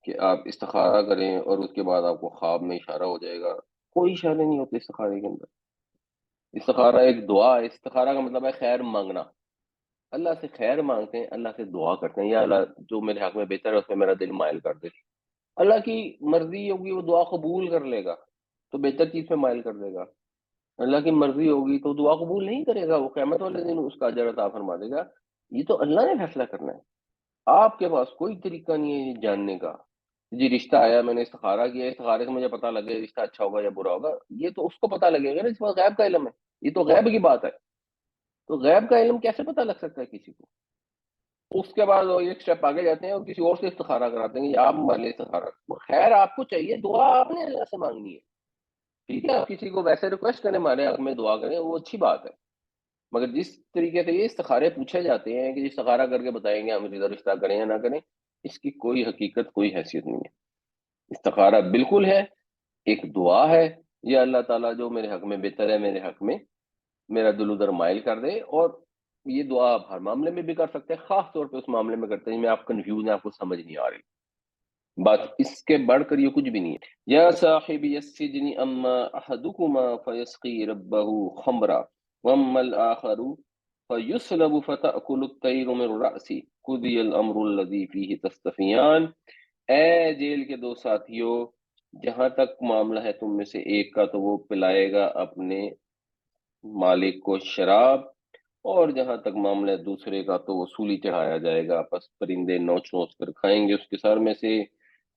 Speaker 1: کہ آپ استخارہ کریں اور اس کے بعد آپ کو خواب میں اشارہ ہو جائے گا۔ کوئی اشارے نہیں ہوتے استخارے کے اندر۔ استخارہ ایک دعا ہے، استخارہ کا مطلب ہے خیر مانگنا، اللہ سے خیر مانگتے ہیں، اللہ سے دعا کرتے ہیں، یا اللہ جو میرے حق میں بہتر ہے اس میں میرا دل مائل کر دے۔ اللہ کی مرضی ہوگی وہ دعا قبول کر لے گا تو بہتر چیز پہ مائل کر دے گا، اللہ کی مرضی ہوگی تو دعا قبول نہیں کرے گا، وہ قیامت والے دن اس کا اجر عطا فرما دے گا۔ یہ تو اللہ نے فیصلہ کرنا ہے، آپ کے پاس کوئی طریقہ نہیں ہے یہ جاننے کا۔ جی رشتہ آیا، میں نے استخارہ کیا، استخارے سے مجھے پتہ لگے رشتہ اچھا ہوگا یا برا ہوگا، یہ تو اس کو پتہ لگے گا نا، اس پاس غیب کا علم ہے، یہ تو غیب کی بات ہے۔ تو غیب کا علم کیسے پتہ لگ سکتا ہے کسی کو؟ اس کے بعد وہ ایک اسٹیپ آگے جاتے ہیں اور کسی اور سے استخارہ کراتے ہیں کہ آپ ہمارے لیے استخارہ، خیر آپ کو چاہیے، دعا آپ نے اللہ سے مانگنی ہے، ٹھیک ہے، آپ کسی کو ویسے ریکویسٹ کریں ہمارے حق میں دعا کریں، وہ اچھی بات ہے، مگر جس طریقے سے یہ استخارے پوچھے جاتے ہیں کہ استخارہ کر کے بتائیں گے ہم رشتہ کریں یا نہ کریں، اس کی کوئی حقیقت، کوئی حیثیت نہیں ہے۔ استخارہ بالکل ہے ایک دعا ہے، یا اللہ تعالیٰ جو میرے حق میں بہتر ہے میرے حق میں میرا دل ادھر مائل کر دے، اور یہ دعا آپ ہر معاملے میں بھی کر سکتے ہیں، خاص طور پہ اس معاملے میں کرتے ہیں جس میں آپ کنفیوز ہیں، آپ کو سمجھ نہیں آ رہی، بات اس کے بڑھ کر یہ کچھ بھی نہیں ہے۔ یا صاحبی السجن اما احدکما فیسقی ربہ خمرا واما الاخر فیسلب فتأکل الطیر من رأسی قضی الامر الذی فیہ تستفیان۔ اے جیل کے دو ساتھیوں، جہاں تک معاملہ ہے تم میں سے ایک کا تو وہ پلائے گا اپنے مالک کو شراب، اور جہاں تک معاملہ ہے دوسرے کا تو وہ سولی چڑھایا جائے گا، پس پرندے نوچ نوچ کر کھائیں گے اس کے سر میں سے۔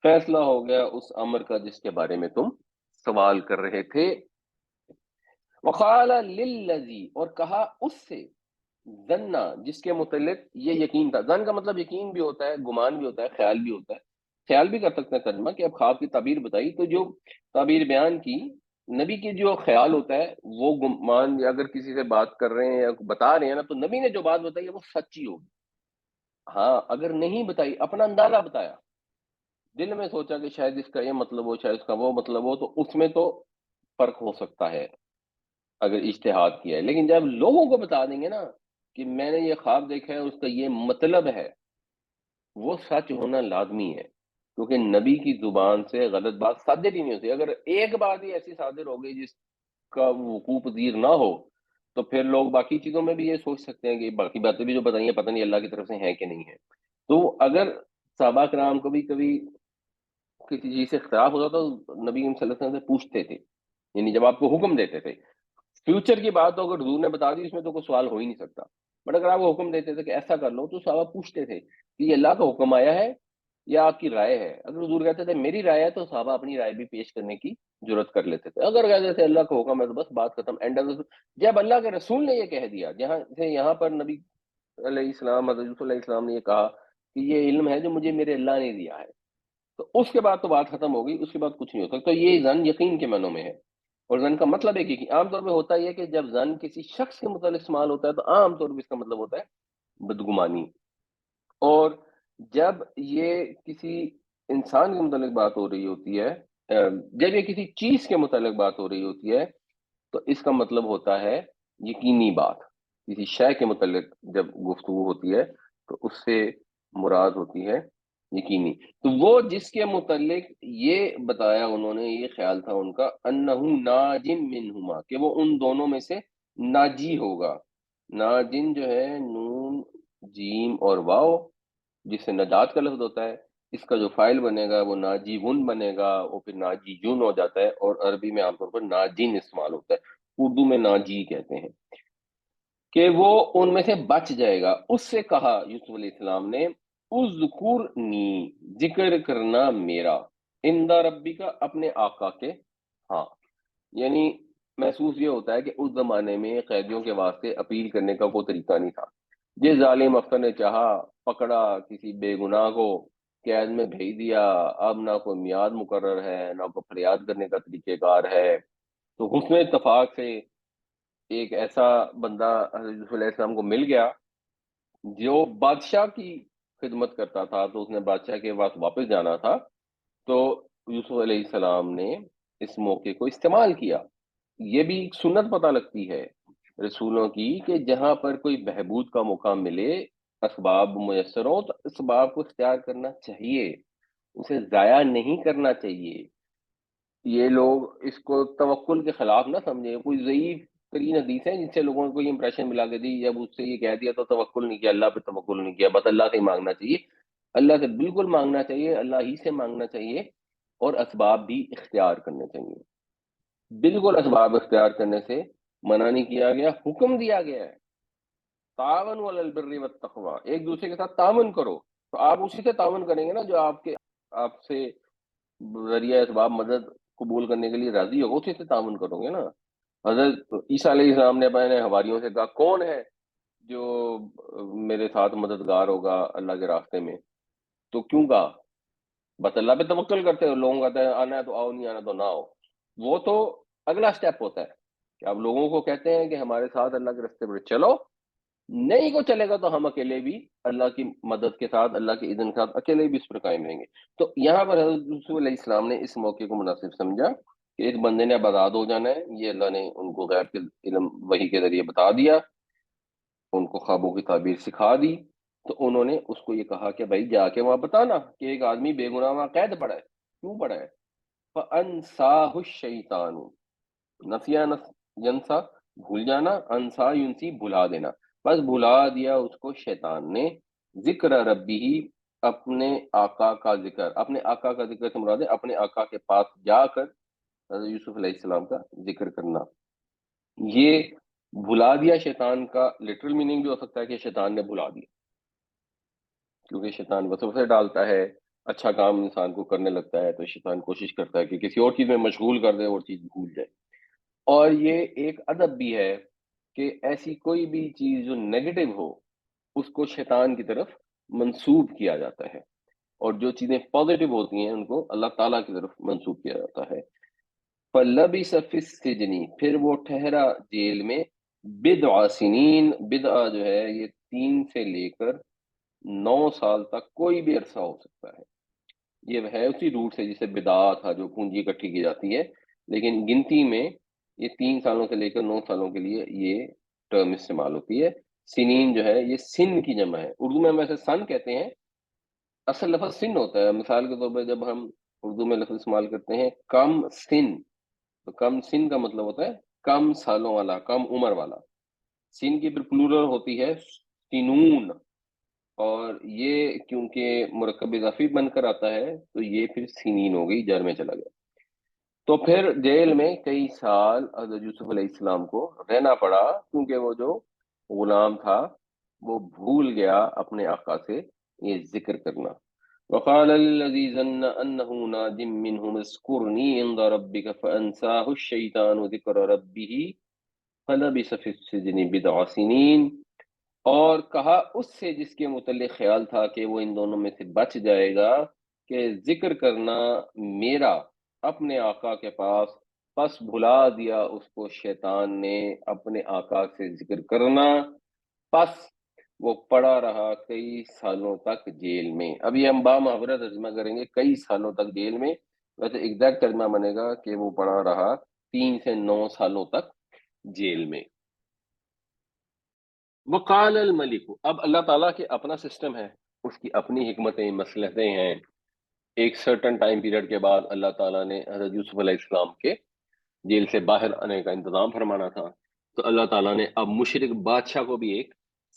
Speaker 1: فیصلہ ہو گیا اس امر کا جس کے بارے میں تم سوال کر رہے تھے۔ وقال للذی، اور کہا اس سے، ظنّا جس کے متعلق یہ یقین تھا، ظن کا مطلب یقین بھی ہوتا ہے، گمان بھی ہوتا ہے، خیال بھی ہوتا ہے، خیال بھی کر سکتے ہیں ترجمہ کہ اب خواب کی تعبیر بتائی تو جو تعبیر بیان کی، نبی کی جو خیال ہوتا ہے وہ گمان، یا اگر کسی سے بات کر رہے ہیں یا بتا رہے ہیں نا تو نبی نے جو بات بتائی ہے وہ سچی ہوگی. ہاں اگر نہیں بتائی، اپنا اندازہ بتایا، دل میں سوچا کہ شاید اس کا یہ مطلب ہو، شاید اس کا وہ مطلب ہو، تو اس میں تو فرق ہو سکتا ہے اگر اجتہاد کیا ہے. لیکن جب لوگوں کو بتا دیں گے نا کہ میں نے یہ خواب دیکھا ہے، اس کا یہ مطلب ہے، وہ سچ ہونا لازمی ہے. کیونکہ نبی کی زبان سے غلط بات صادر ہی نہیں ہوتی. اگر ایک بات ہی ایسی صادر ہو گئی جس کا وقوع پذیر نہ ہو، تو پھر لوگ باقی چیزوں میں بھی یہ سوچ سکتے ہیں کہ باقی باتیں بھی جو بتائی ہیں پتہ نہیں اللہ کی طرف سے ہیں کہ نہیں ہیں. تو اگر صحابہ کرام کبھی کبھی کسی چیز سے اختلاف ہوتا تو نبی کریم صلی اللہ علیہ وسلم سے پوچھتے تھے، یعنی جب آپ کو حکم دیتے تھے. فیوچر کی بات تو اگر حضور نے بتا دی اس میں تو کوئی سوال ہو ہی نہیں سکتا. بٹ اگر آپ کو حکم دیتے تھے کہ ایسا کر لو تو صحابہ پوچھتے تھے کہ یہ اللہ کا حکم آیا ہے یا آپ کی رائے ہے. اگر حضور کہتے تھے میری رائے ہے تو صحابہ اپنی رائے بھی پیش کرنے کی ضرورت کر لیتے تھے. اگر کہتے تھے اللہ کا حکم ہے تو بس بات ختم. اینڈ جب اللہ کے رسول نے یہ کہہ دیا، جہاں سے یہاں پر نبی علیہ السلام، حضرت یوسف علیہ السلام نے یہ کہا کہ یہ علم ہے جو مجھے میرے اللہ نے دیا ہے، تو اس کے بعد تو بات ختم ہو گئی، اس کے بعد کچھ نہیں ہو سکتا. تو یہ ظن یقین کے معنوں میں ہے. اور ظن کا مطلب ہے کہ عام طور پہ ہوتا یہ ہے کہ جب ظن کسی شخص کے متعلق استعمال ہوتا ہے تو عام طور پہ اس کا مطلب ہوتا ہے بدگمانی. اور جب یہ کسی انسان کے متعلق بات ہو رہی ہوتی ہے، جب یہ کسی چیز کے متعلق بات ہو رہی ہوتی ہے تو اس کا مطلب ہوتا ہے یقینی بات. کسی شے کے متعلق جب گفتگو ہوتی ہے تو اس سے مراد ہوتی ہے یقینی. تو وہ جس کے متعلق یہ بتایا انہوں نے، یہ خیال تھا ان کا، انہو ناجن منہما کہ وہ ان دونوں میں سے ناجی ہوگا. ناجن جو ہے نون جیم اور واو جس سے نجات کا لفظ ہوتا ہے، اس کا جو فائل بنے گا وہ ناجی ون بنے گا، وہ پھر ناجی جون ہو جاتا ہے. اور عربی میں عام طور پر ناجین استعمال ہوتا ہے، اردو میں ناجی کہتے ہیں. کہ وہ ان میں سے بچ جائے گا. اس سے کہا یوسف علیہ السلام نے اذکرنی ذکر کرنا میرا، عند ربی کا اپنے آقا کے ہاں. یعنی محسوس یہ ہوتا ہے کہ اس زمانے میں قیدیوں کے واسطے اپیل کرنے کا کوئی طریقہ نہیں تھا. جس ظالم افسر نے چاہا پکڑا کسی بے گناہ کو، قید میں بھیج دیا. اب نہ کوئی میعاد مقرر ہے، نہ کوئی فریاد کرنے کا طریقہ کار ہے. تو حسن اتفاق سے ایک ایسا بندہ حضرت یوسف علیہ السلام کو مل گیا جو بادشاہ کی خدمت کرتا تھا، تو اس نے بادشاہ کے پاس واپس جانا تھا. تو یوسف علیہ السلام نے اس موقع کو استعمال کیا. یہ بھی ایک سنت پتہ لگتی ہے رسولوں کی کہ جہاں پر کوئی بہبود کا موقع ملے، اسباب میسر ہو تو اسباب کو اختیار کرنا چاہیے، اسے ضائع نہیں کرنا چاہیے. یہ لوگ اس کو توکل کے خلاف نہ سمجھیں. کوئی ضعیف ترین حدیث ہے جن سے لوگوں کو یہ امپریشن ملا کے دی، جب اس سے یہ کہہ دیا تو توکل نہیں کیا، اللہ پہ توکل نہیں کیا، بس اللہ سے ہی مانگنا چاہیے. اللہ سے بالکل مانگنا چاہیے، اللہ ہی سے مانگنا چاہیے، اور اسباب بھی اختیار کرنے چاہیے. بالکل اسباب اختیار کرنے سے منع نہیں کیا گیا، حکم دیا گیا ہے تعاون علی البر والتقوی، ایک دوسرے کے ساتھ تعاون کرو. تو آپ اسی سے تعاون کریں گے نا جو آپ سے ذریعہ اسباب مدد قبول کرنے کے لیے راضی ہوگا، اسی سے تعاون کرو گے نا. حضرت عیسیٰ علیہ السلام نے اپنے حواریوں سے کہا کون ہے جو میرے ساتھ مددگار ہوگا اللہ کے راستے میں؟ تو کیوں کہا؟ بس اللہ پہ توکل کرتے ہو. لوگوں کہتے ہیں آنا ہے تو آؤ، نہیں آنا تو نہ آؤ. وہ تو اگلا سٹیپ ہوتا ہے کہ آپ لوگوں کو کہتے ہیں کہ ہمارے ساتھ اللہ کے راستے پر چلو. نہیں کو چلے گا تو ہم اکیلے بھی اللہ کی مدد کے ساتھ، اللہ کی اذن کے ساتھ اکیلے بھی اس پر قائم رہیں گے. تو یہاں پر حضرت یوسف علیہ السلام نے اس موقع کو مناسب سمجھا کہ ایک بندے نے اب آزاد ہو جانا ہے. یہ اللہ نے ان کو غیب کے علم وحی کے ذریعے بتا دیا، ان کو خوابوں کی تعبیر سکھا دی. تو انہوں نے اس کو یہ کہا کہ بھائی جا کے وہاں بتانا کہ ایک آدمی بے گناہ وہاں قید پڑا ہے. کیوں پڑا ہے؟ فَأَنْسَاهُ الشَّيْطَانُ، نسیا ینسا بھول جانا، انسا ینسی بھلا دینا. بس بھلا دیا اس کو شیطان نے. ذکر ربی ہی، اپنے آقا کا ذکر. اپنے آقا کا ذکر سے مراد ہے اپنے آقا کے پاس جا کر حضرت یوسف علیہ السلام کا ذکر کرنا. یہ بھلا دیا شیطان کا لٹرل میننگ بھی ہو سکتا ہے کہ شیطان نے بھلا دیا، کیونکہ شیطان وسوسے ڈالتا ہے، اچھا کام انسان کو کرنے لگتا ہے تو شیطان کوشش کرتا ہے کہ کسی اور چیز میں مشغول کر دے اور چیز بھول جائے. اور یہ ایک ادب بھی ہے کہ ایسی کوئی بھی چیز جو نیگیٹو ہو اس کو شیطان کی طرف منسوب کیا جاتا ہے، اور جو چیزیں پازیٹو ہوتی ہیں ان کو اللہ تعالیٰ کی طرف منسوب کیا جاتا ہے۔ فَلَبِثَ فِي السِّجْنِ، پھر وہ ٹھہرا جیل میں، بِضْعَ سِنِینَ، بِضْعَ جو ہے یہ 3 سے لے کر 9 سال تک کوئی بھی عرصہ ہو سکتا ہے۔ یہ ہے اسی روٹ سے جسے بدعا تھا، جو پونجی اکٹھی کی جاتی ہے، لیکن گنتی میں یہ 3 سالوں سے لے کر 9 سالوں کے لیے یہ ٹرم استعمال ہوتی ہے۔ سنین جو ہے یہ سن کی جمع ہے، اردو میں ہم ویسے سن کہتے ہیں، اصل لفظ سن ہوتا ہے۔ مثال کے طور پہ جب ہم اردو میں لفظ استعمال کرتے ہیں کم سن، تو کم سن کا مطلب ہوتا ہے کم سالوں والا، کم عمر والا۔ سن کی پھر پلورل ہوتی ہے سنون، اور یہ کیونکہ مرکب اضافی بن کر آتا ہے تو یہ پھر سنین ہو گئی، جر میں چلا گیا۔ تو پھر جیل میں کئی سال حضرت یوسف علیہ السلام کو رہنا پڑا، کیونکہ وہ جو غلام تھا وہ بھول گیا اپنے آقا سے یہ ذکر کرنا۔ وقال الذي ظن انه ناج منهم اذكرني عند ربك فانساه الشيطان ذكر ربه فلبث في السجن بضع سنين، اور کہا اس سے جس کے متعلق خیال تھا کہ وہ ان دونوں میں سے بچ جائے گا، کہ ذکر کرنا میرا اپنے آقا کے پاس، پس بھلا دیا اس کو شیطان نے اپنے آقا سے ذکر کرنا، پس وہ پڑا رہا کئی سالوں تک جیل میں۔ ابھی ہم بامحاورہ ترجمہ کریں گے کئی سالوں تک جیل میں، ویسے ایگزیکٹ ترجمہ بنے گا کہ وہ پڑا رہا 3 سے 9 سالوں تک جیل میں۔ وقال الملک، اب اللہ تعالیٰ کے اپنا سسٹم ہے، اس کی اپنی حکمتیں مصلحتیں ہیں۔ ایک سرٹن ٹائم پیریڈ کے بعد اللہ تعالیٰ نے حضرت یوسف علیہ السلام کے جیل سے باہر آنے کا انتظام فرمانا تھا، تو اللہ تعالیٰ نے اب مشرک بادشاہ کو بھی ایک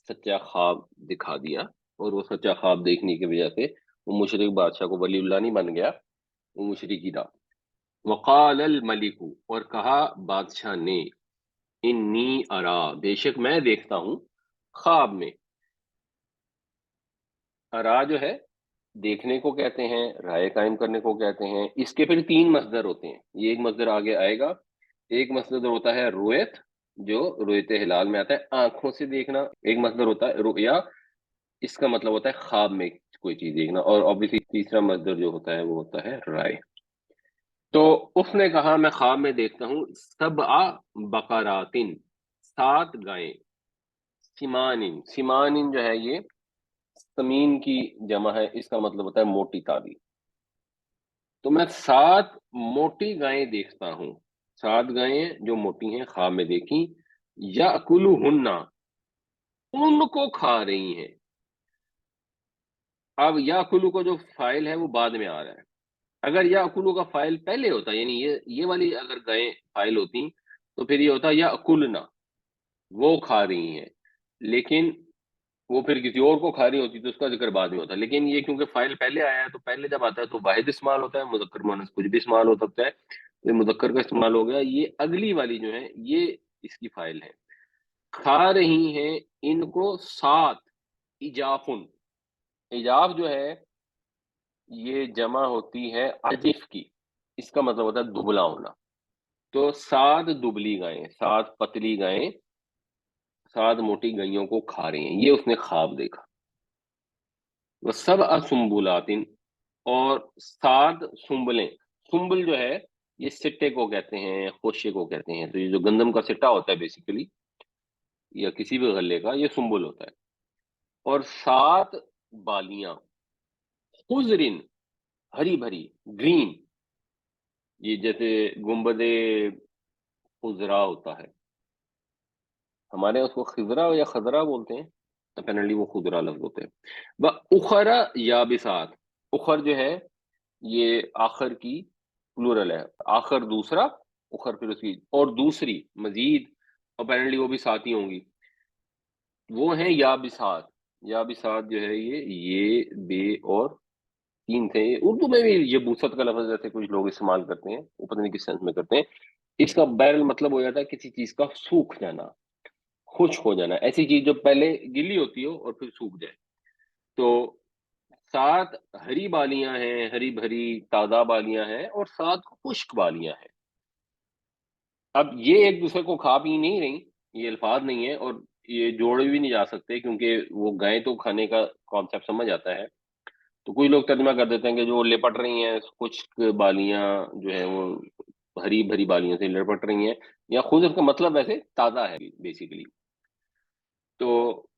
Speaker 1: سچا خواب دکھا دیا، اور وہ سچا خواب دیکھنے کی وجہ سے وہ مشرک بادشاہ کو ولی اللہ نہیں بن گیا، وہ مشرک ہی رہا۔ وقال الملک، اور کہا بادشاہ نے، انی ارا، بے شک میں دیکھتا ہوں، خواب میں۔ ارا جو ہے دیکھنے کو کہتے ہیں، رائے قائم کرنے کو کہتے ہیں۔ اس کے پھر 3 مصدر ہوتے ہیں، یہ ایک مصدر آگے آئے گا۔ ایک مصدر ہوتا ہے رویت، جو رویت ہلال میں آتا ہے، آنکھوں سے دیکھنا۔ ایک مصدر ہوتا ہے رؤیا، اس کا مطلب ہوتا ہے خواب میں کوئی چیز دیکھنا، اور obviously تیسرا مصدر جو ہوتا ہے وہ ہوتا ہے رائے۔ تو اس نے کہا میں خواب میں دیکھتا ہوں 7 بقراتن، 7 گائیں، سمانن، سمانن جو ہے یہ سمین کی جمع ہے، اس کا مطلب ہوتا ہے موٹی تاری۔ تو میں 7 موٹی گائیں دیکھتا ہوں، 7 گائیں جو موٹی ہیں خواب میں دیکھی، یأکلہن، ان کو کھا رہی ہیں۔ اب یأکلو کو جو فائل ہے وہ بعد میں آ رہا ہے، اگر یأکلو کا فائل پہلے ہوتا، یعنی یہ والی اگر گائیں فائل ہوتی تو پھر یہ ہوتا یأکلنا، وہ کھا رہی ہیں، لیکن وہ پھر کسی اور کو کھا رہی ہوتی تو اس کا ذکر بعد میں ہوتا، لیکن یہ کیونکہ فائل پہلے آیا ہے تو پہلے جب آتا ہے تو واحد استعمال ہوتا ہے، مذکر مؤنث کچھ بھی استعمال ہو سکتا ہے، تو یہ مذکر کا استعمال ہو گیا۔ یہ اگلی والی جو ہے یہ اس کی فائل ہے، کھا رہی ہیں ان کو 7 اجافن، اجاف جو ہے یہ جمع ہوتی ہے عجف کی، اس کا مطلب ہوتا ہے دبلا ہونا۔ تو 7 دبلی گائیں، 7 پتلی گائیں 7 موٹی گائیوں کو کھا رہی ہیں، یہ اس نے خواب دیکھا۔ وہ سب سنبلاتن، اور 7 سنبلیں، سنبل جو ہے یہ سٹے کو کہتے ہیں، خوشے کو کہتے ہیں، تو یہ جو گندم کا سٹا ہوتا ہے بیسیکلی، یا کسی بھی غلے کا، یہ سنبل ہوتا ہے۔ اور 7 بالیاں، خضرن، ہری بھری، گرین، یہ جیسے گنبد خضرا ہوتا ہے، ہمارے اس کو خضرا یا خضرا بولتے ہیں، اپیرنٹلی وہ خضرا لفظ ہوتے ہیں۔ وہ اخرا یابسات، اخر جو ہے یہ آخر کی پلورل ہے، آخر دوسرا، اخر پھر اس کی، اور دوسری مزید اپیرنٹلی وہ بھی ساتھ ہی ہوں گی، وہ ہیں یابسات۔ یابسات جو ہے یہ بے اور 3 تھے، اردو میں بھی یہ بوست کا لفظ جیسے کچھ لوگ استعمال کرتے ہیں، وہ پتہ نہیں کس سینس میں کرتے ہیں، اس کا بہرحال مطلب ہو جاتا ہے کسی چیز کا سوکھ جانا، خشک ہو جانا، ایسی چیز جو پہلے گلی ہوتی ہو اور پھر سوکھ جائے۔ تو 7 ہری بالیاں ہیں، ہری بھری تازہ بالیاں ہیں، اور 7 خشک بالیاں ہیں۔ اب یہ ایک دوسرے کو کھا پی نہیں رہی، یہ الفاظ نہیں ہیں، اور یہ جوڑے بھی نہیں جا سکتے، کیونکہ وہ گائے تو کھانے کا کانسیپٹ سمجھ آتا ہے، تو کوئی لوگ ترجمہ کر دیتے ہیں کہ جو لپٹ رہی ہیں کچھ بالیاں جو ہیں وہ ہری بھری بالیوں سے لپٹ رہی ہیں، یا خود اس کا مطلب ویسے تازہ ہے بیسیکلی. تو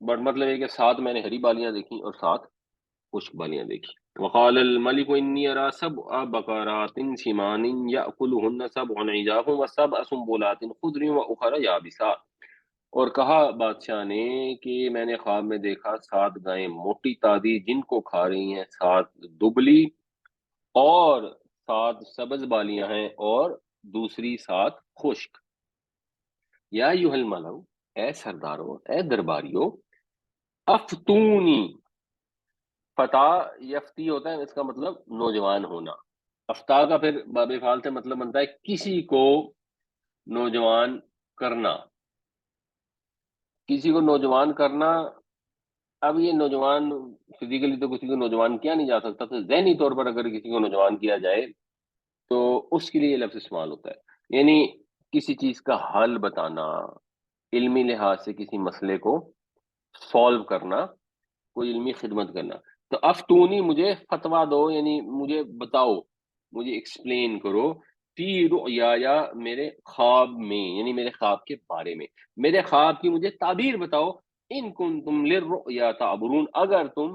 Speaker 1: بٹ مطلب ہے کہ 7 میں نے ہری بالیاں دیکھی اور 7 خشک بالیاں دیکھی. وقال الملك انی ارى 7 بقرات سمان یاکلهن 7 عجاف و7 سنبلات خضر واخر یابسات. اور کہا بادشاہ نے کہ میں نے خواب میں دیکھا 7 گائیں موٹی تازی جن کو کھا رہی ہیں 7 دبلی، اور 7 سبز بالیاں ہیں اور دوسری 7 خشک. یا ایھا الملؤ، اے سردارو، اے درباریو، افتونی. فتا یفتی ہوتا ہے، اس کا مطلب نوجوان ہونا. افتا کا پھر باب فعال سے مطلب بنتا ہے کسی کو نوجوان کرنا، کسی کو نوجوان کرنا. اب یہ نوجوان فزیکلی تو کسی کو نوجوان کیا نہیں جا سکتا، تو ذہنی طور پر اگر کسی کو نوجوان کیا جائے تو اس کے لیے یہ لفظ استعمال ہوتا ہے، یعنی کسی چیز کا حل بتانا، علمی لحاظ سے کسی مسئلے کو سالو کرنا، کوئی علمی خدمت کرنا. تو افتونی مجھے فتوا دو، یعنی مجھے بتاؤ، مجھے ایکسپلین کرو، فی رؤیا میرے خواب میں، یعنی میرے خواب کے بارے میں، میرے خواب کی مجھے تعبیر بتاؤ. ان کنتم للرؤیا تعبرون، اگر تم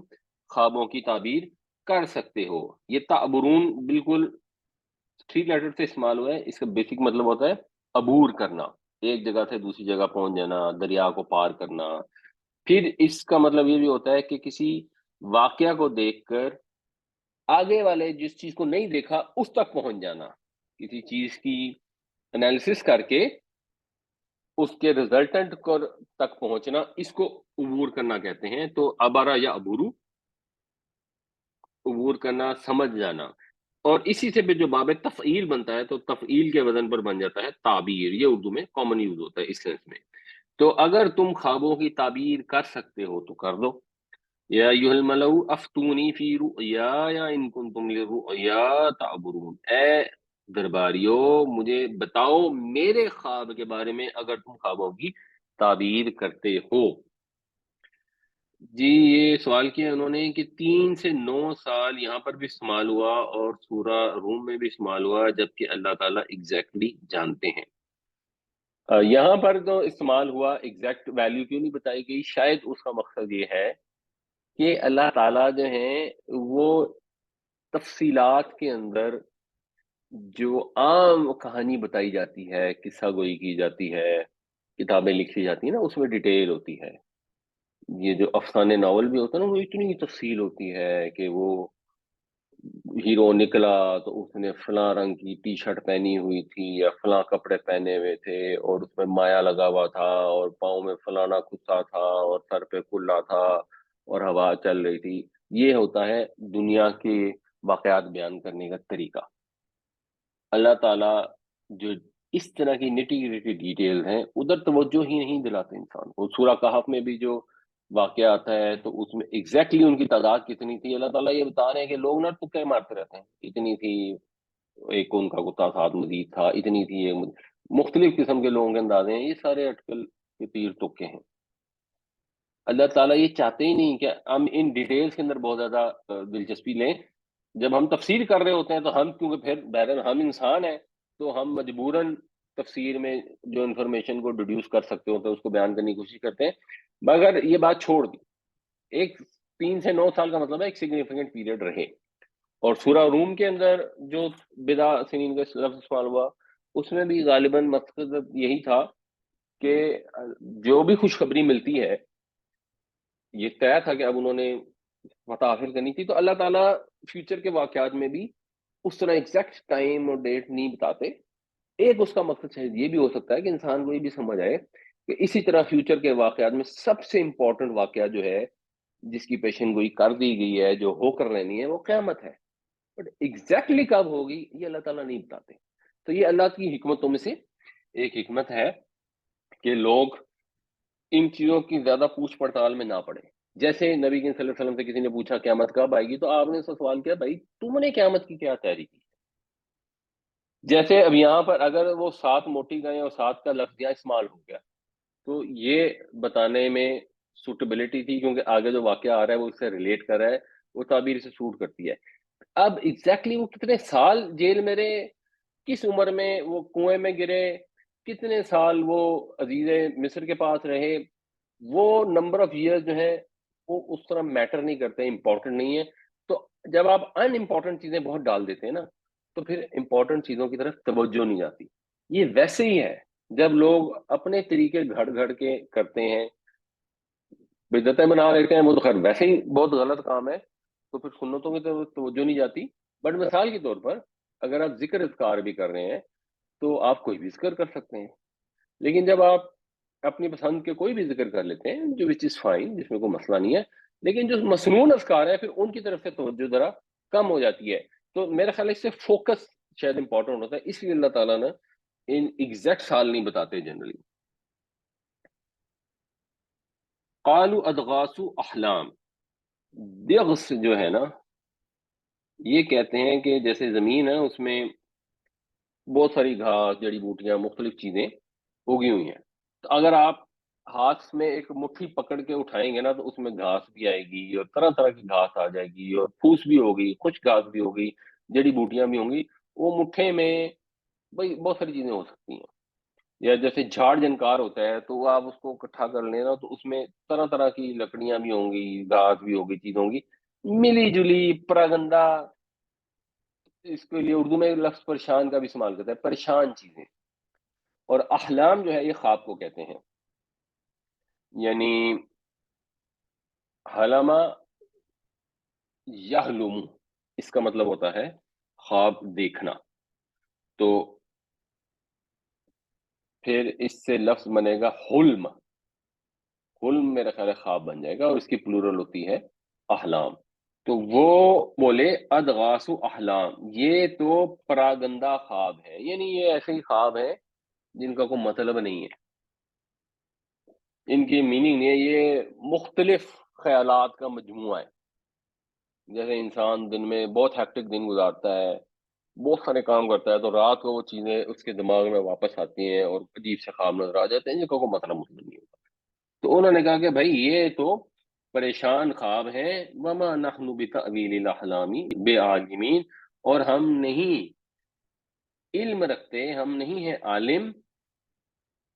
Speaker 1: خوابوں کی تعبیر کر سکتے ہو. یہ تعبرون بالکل 3 لیٹر سے استعمال ہوا ہے. اس کا بیسک مطلب ہوتا ہے عبور کرنا، ایک جگہ سے دوسری جگہ پہنچ جانا، دریا کو پار کرنا. پھر اس کا مطلب یہ بھی ہوتا ہے کہ کسی واقعہ کو دیکھ کر آگے والے جس چیز کو نہیں دیکھا اس تک پہنچ جانا، کسی چیز کی انالیسس کر کے اس کے ریزلٹنٹ کو تک پہنچنا، اس کو عبور کرنا کہتے ہیں. تو ابارا یا عبورو، عبور کرنا، سمجھ جانا. اور اسی سے پھر جو باب تفعیل بنتا ہے تو تفعیل کے وزن پر بن جاتا ہے تعبیر. یہ اردو میں کامن یوز ہوتا ہے اس سینس میں. تو اگر تم خوابوں کی تعبیر کر سکتے ہو تو کر دو. یا ایھا الملؤ افتونی فی رؤیایا ان کنتم للرؤیا تعبرون، اے درباریو مجھے بتاؤ میرے خواب کے بارے میں اگر تم خوابوں کی تعبیر کرتے ہو. جی یہ سوال کیا انہوں نے کہ 3 سے 9 سال یہاں پر بھی استعمال ہوا اور سورہ روم میں بھی استعمال ہوا، جبکہ اللہ تعالیٰ ایگزیکٹلی جانتے ہیں. یہاں پر تو استعمال ہوا، ایگزیکٹ ویلیو کیوں نہیں بتائی گئی؟ شاید اس کا مقصد یہ ہے کہ اللہ تعالیٰ جو ہیں وہ تفصیلات کے اندر جو عام کہانی بتائی جاتی ہے، قصہ گوئی کی جاتی ہے، کتابیں لکھی جاتی ہیں نا، اس میں ڈیٹیل ہوتی ہے. یہ جو افسانے ناول بھی ہوتا ہے نا، وہ اتنی تفصیل ہوتی ہے کہ وہ ہیرو نکلا تو اس نے فلاں رنگ کی ٹی شرٹ پہنی ہوئی تھی یا فلاں کپڑے پہنے ہوئے تھے اور اس میں مایا لگا ہوا تھا اور پاؤں میں فلانا کتا تھا اور سر پہ کلا تھا اور ہوا چل رہی تھی. یہ ہوتا ہے دنیا کے واقعات بیان کرنے کا طریقہ. اللہ تعالیٰ جو اس طرح کی نٹی گریٹی ڈیٹیل ہیں ادھر توجہ ہی نہیں دلاتے انسان کو. سورہ کہف میں بھی جو واقعہ آتا ہے تو اس میں ایگزیکٹلی ان کی تعداد کتنی تھی اللہ تعالیٰ یہ بتا رہے ہیں کہ لوگ نہ تکے مارتے رہتے ہیں، اتنی تھی، ایک ان کا کتا ساتھ مزید تھا، اتنی تھی، مختلف قسم کے لوگوں کے اندازے ہیں. یہ سارے اٹکل کے تیر تکے ہیں. اللہ تعالیٰ یہ چاہتے ہی نہیں کہ ہم ان ڈیٹیلز کے اندر بہت زیادہ دلچسپی لیں. جب ہم تفسیر کر رہے ہوتے ہیں تو ہم کیونکہ پھر بہرحال ہم انسان ہیں تو ہم مجبوراً تفسیر میں جو انفارمیشن کو ڈیڈیوس کر سکتے ہوتے ہیں اس کو بیان کرنے کی کوشش کرتے ہیں. مگر یہ بات چھوڑ دی، ایک 3 سے 9 سال کا مطلب ہے ایک سگنیفیکنٹ پیریڈ رہے. اور سورہ روم کے اندر جو بدا سنین کا لفظ استعمال ہوا اس میں بھی غالباً مقصد یہی تھا کہ جو بھی خوشخبری ملتی ہے، یہ طے تھا کہ اب انہوں نے فتح حاصل کرنی تھی، تو اللہ تعالیٰ فیوچر کے واقعات میں بھی اس طرح ایگزیکٹ ٹائم اور ڈیٹ نہیں بتاتے. ایک اس کا مقصد شاید یہ بھی ہو سکتا ہے کہ انسان کو یہ بھی سمجھ آئے کہ اسی طرح فیوچر کے واقعات میں سب سے امپورٹنٹ واقعہ جو ہے جس کی پیشن گوئی کر دی گئی ہے، جو ہو کر رہنی ہے، وہ قیامت ہے. بٹ ایگزیکٹلی کب ہوگی یہ اللہ تعالیٰ نہیں بتاتے. تو یہ اللہ کی حکمتوں میں سے ایک حکمت ہے کہ لوگ ان چیزوں کی زیادہ پوچھ پڑتال میں نہ پڑے. جیسے نبی صلی اللہ علیہ وسلم سے کسی نے پوچھا قیامت کب آئے گی تو آپ نے اس سے سوال کیا بھائی تم نے قیامت کی کیا تیاری کی. جیسے اب یہاں پر اگر وہ 7 موٹی گائیں اور 7 کا لفظ یہاں استعمال ہو گیا تو یہ بتانے میں سوٹیبلٹی تھی، کیونکہ آگے جو واقعہ آ رہا ہے وہ اس سے ریلیٹ کر رہا ہے، وہ تعبیر سے سوٹ کرتی ہے۔ اب ایگزیکٹلی وہ کتنے سال جیل میں رہے، کس عمر میں وہ کنویں میں گرے، کتنے سال وہ عزیز مصر کے پاس رہے، وہ نمبر آف ایئر جو ہے وہ اس طرح میٹر نہیں کرتے، امپورٹنٹ نہیں ہے۔ تو جب آپ ان امپورٹنٹ چیزیں بہت ڈال دیتے ہیں نا، تو پھر امپورٹنٹ چیزوں کی طرف توجہ نہیں جاتی۔ یہ ویسے ہی ہے جب لوگ اپنے طریقے گھڑ گھڑ کے کرتے ہیں، بدعتیں بنا لیتے ہیں، وہ تو خیر ویسے ہی بہت غلط کام ہے، تو پھر سنتوں کی طرف توجہ نہیں جاتی۔ بٹ مثال کے طور پر اگر آپ ذکر اذکار بھی کر رہے ہیں تو آپ کوئی بھی ذکر کر سکتے ہیں، لیکن جب آپ اپنی پسند کے کوئی بھی ذکر کر لیتے ہیں، جو وچ از فائن، جس میں کوئی مسئلہ نہیں ہے، لیکن جو مسنون اذکار ہے پھر ان کی طرف سے توجہ ذرا کم ہو جاتی ہے۔ تو میرا خیال ہے اس سے فوکس شاید امپورٹنٹ ہوتا ہے، اس لیے اللہ تعالیٰ نے ان ایگزیکٹ سال نہیں بتاتے جنرلی۔ قالوا ادغاث احلام، دغس جو ہے نا، یہ کہتے ہیں کہ جیسے زمین ہے اس میں بہت ساری گھاس، جڑی بوٹیاں، مختلف چیزیں اگی ہوئی ہیں، تو اگر آپ ہاتھ میں ایک مٹھی پکڑ کے اٹھائیں گے نا تو اس میں گھاس بھی آئے گی، اور طرح طرح کی گھاس آ جائے گی، اور پھوس بھی ہوگی، خشک گھاس بھی ہوگی، جڑی بوٹیاں بھی ہوں گی، وہ مٹھے میں بھئی بہت ساری چیزیں ہو سکتی ہیں۔ یا جیسے جھاڑ جنکار ہوتا ہے تو آپ اس کو اکٹھا کر لینا تو اس میں طرح طرح کی لکڑیاں بھی ہوں گی، گھاس بھی ہوگی، چیز ہوں گی، ملی جلی پراگندہ۔ اس کے لیے اردو میں لفظ پریشان کا بھی استعمال کرتا ہے، پریشان چیزیں۔ اور احلام جو ہے یہ خواب کو کہتے ہیں، یعنی حلمہ یحلم، اس کا مطلب ہوتا ہے خواب دیکھنا۔ تو پھر اس سے لفظ بنے گا حلم، حلم میرا خیال ہے خواب بن جائے گا، اور اس کی پلورل ہوتی ہے احلام۔ تو وہ بولے ادغاث احلام، یہ تو پراگندہ خواب ہے، یعنی یہ ایسے ہی خواب ہیں جن کا کوئی مطلب نہیں ہے، ان کی میننگ نہیں ہے، یہ مختلف خیالات کا مجموعہ ہے۔ جیسے انسان دن میں بہت ہیکٹک دن گزارتا ہے، بہت سارے کام کرتا ہے، تو رات کو وہ چیزیں اس کے دماغ میں واپس آتی ہیں اور عجیب سے خواب نظر آ جاتے ہیں جن کا کوئی مطلب نہیں ہوتا۔ تو انہوں نے کہا کہ بھائی یہ تو پریشان خواب ہیں، وما نحن بتأویل الاحلام بعالمین، اور ہم نہیں علم رکھتے، ہم نہیں ہیں عالم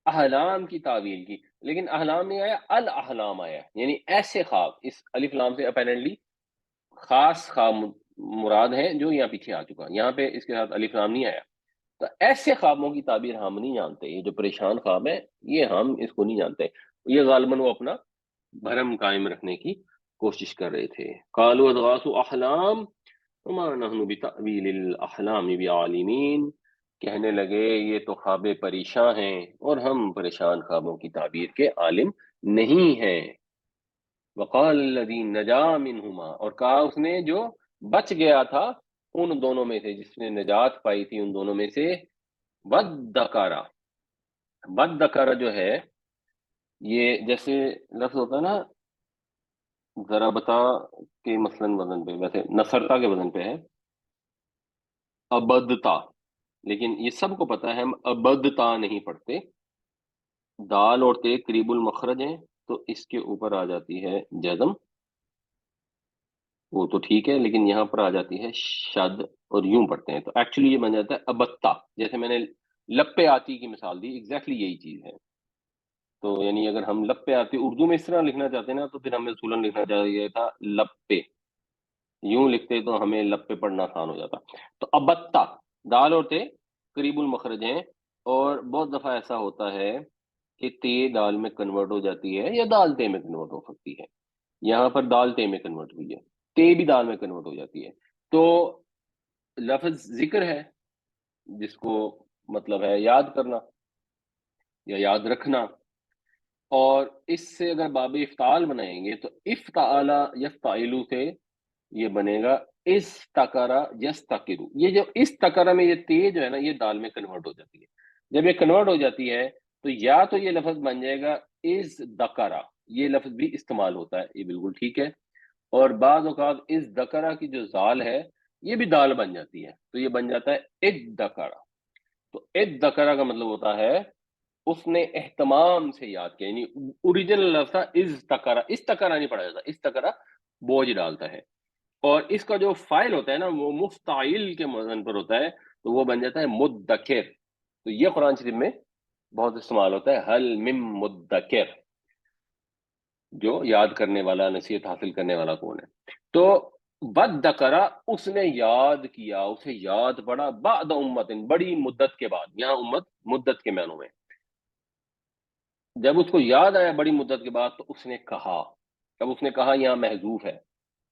Speaker 1: احلام کی تعویل کی۔ لیکن احلام نہیں آیا، الاحلام آیا، یعنی ایسے خواب، اس الف لام سے اپیرنٹلی خاص خواب مراد ہے جو یہاں پیچھے آ چکا، یہاں پہ اس کے ساتھ الف لام نہیں آیا۔ تو ایسے خوابوں کی تعبیر ہم نہیں جانتے، یہ جو پریشان خواب ہے یہ ہم اس کو نہیں جانتے۔ یہ غالباً وہ اپنا بھرم قائم رکھنے کی کوشش کر رہے تھے۔ قالوا اضغاث احلام وما نحن بتأویل الاحلام بعالمین، کہنے لگے یہ تو خواب پریشاں ہیں اور ہم پریشان خوابوں کی تعبیر کے عالم نہیں ہیں۔ وقال الذی نجا منہما، اور کہا اس نے جو بچ گیا تھا ان دونوں میں سے، جس نے نجات پائی تھی ان دونوں میں سے، وَدَّكَرَ، وَدَّكَرَ جو ہے یہ جیسے لفظ ہوتا ہے نا، ذرا بتا کے مثلاً وزن پہ، ویسے نصرتا کے وزن پہ ہے ابدتا، لیکن یہ سب کو پتا ہے ہم ابدتا نہیں پڑھتے، دال اور تے قریب المخرج ہیں تو اس کے اوپر آ جاتی ہے جزم، وہ تو ٹھیک ہے، لیکن یہاں پر آ جاتی ہے شد، اور یوں پڑھتے ہیں تو ایکچولی یہ بن جاتا ہے ابتا، جیسے میں نے لب پہ آتی کی مثال دی، ایگزیکٹلی یہی چیز ہے۔ تو یعنی اگر ہم لب پہ آتی اردو میں اس طرح لکھنا چاہتے ہیں نا تو پھر ہمیں اصولاً لکھنا چاہیے تھا لب پہ، یوں لکھتے تو ہمیں لب پہ پڑھنا آسان ہو جاتا۔ تو ابتا، دال اور تے قریب المخرج ہیں، اور بہت دفعہ ایسا ہوتا ہے کہ تے دال میں کنورٹ ہو جاتی ہے یا دال تے میں کنورٹ ہو سکتی ہے، یہاں پر دال تے میں کنورٹ ہوئی ہے، تے بھی دال میں کنورٹ ہو جاتی ہے۔ تو لفظ ذکر ہے جس کو مطلب ہے یاد کرنا یا یاد رکھنا، اور اس سے اگر باب افتعال بنائیں گے تو افتعال یفتعلو سے یہ بنے گا استکرا یستکرو، یہ جو استکرا میں یہ تے جو ہے نا یہ دال میں کنورٹ ہو جاتی ہے، جب یہ کنورٹ ہو جاتی ہے تو یا تو یہ لفظ بن جائے گا از دکرا، یہ لفظ بھی استعمال ہوتا ہے، یہ بالکل ٹھیک ہے، اور بعض اوقات اس دکرا کی جو زال ہے یہ بھی دال بن جاتی ہے، تو یہ بن جاتا ہے اد دکرا۔ تو اد دکرا کا مطلب ہوتا ہے اس نے اہتمام سے یاد کیا، یعنی اوریجنل لفظ تھا استقرا نہیں پڑھا جاتا، استقرا بوجھ ڈالتا ہے، اور اس کا جو فائل ہوتا ہے نا وہ مفتعل کے وزن پر ہوتا ہے، تو وہ بن جاتا ہے مدکر. تو یہ قرآن شریف میں بہت استعمال ہوتا ہے، حل من مدکر، جو یاد کرنے والا، نصیحت حاصل کرنے والا کون ہے. تو بدکرا، اس نے یاد کیا، اسے یاد پڑا، بعد امت، بڑی مدت کے بعد. یہاں امت مدت کے معنوں میں، جب اس کو یاد آیا بڑی مدت کے بعد تو اس نے کہا. اب اس نے کہا یہاں محذوف ہے،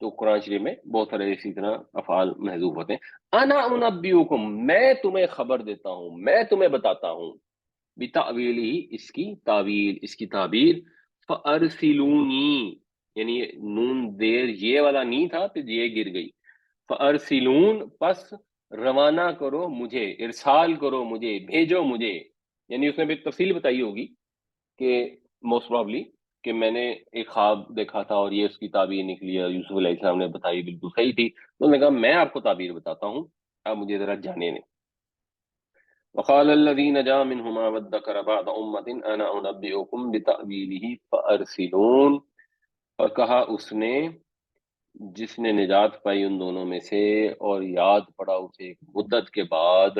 Speaker 1: تو قرآن شریف میں بہت سارے اسی طرح افعال محذوف ہوتے ہیں. انا انبئکم، میں تمہیں خبر دیتا ہوں، میں تمہیں بتاتا ہوں، بتاویلہ، اس کی تعویل، اس کی تعبیر. فارسلونی، یعنی نون دیر یہ والا نہیں تھا تو یہ گر گئی. فارسلون، پس روانہ کرو مجھے، ارسال کرو مجھے، بھیجو مجھے. یعنی اس نے بھی تفصیل بتائی ہوگی کہ موسٹ پرابلی کہ میں نے ایک خواب دیکھا تھا اور یہ اس کی تعبیر نکلی ہے، یوسف علیہ السلام نے بتائی، بالکل صحیح تھی. تو نے کہا میں آپ کو تعبیر بتاتا ہوں، آپ مجھے ذرا جانے دیں. وقال الذي نجا منهما وادكر بعد امة انا انبئكم بتأويله فارسلون، اور کہا اس نے جس نے نجات پائی ان دونوں میں سے اور یاد پڑا اسے ایک مدت کے بعد،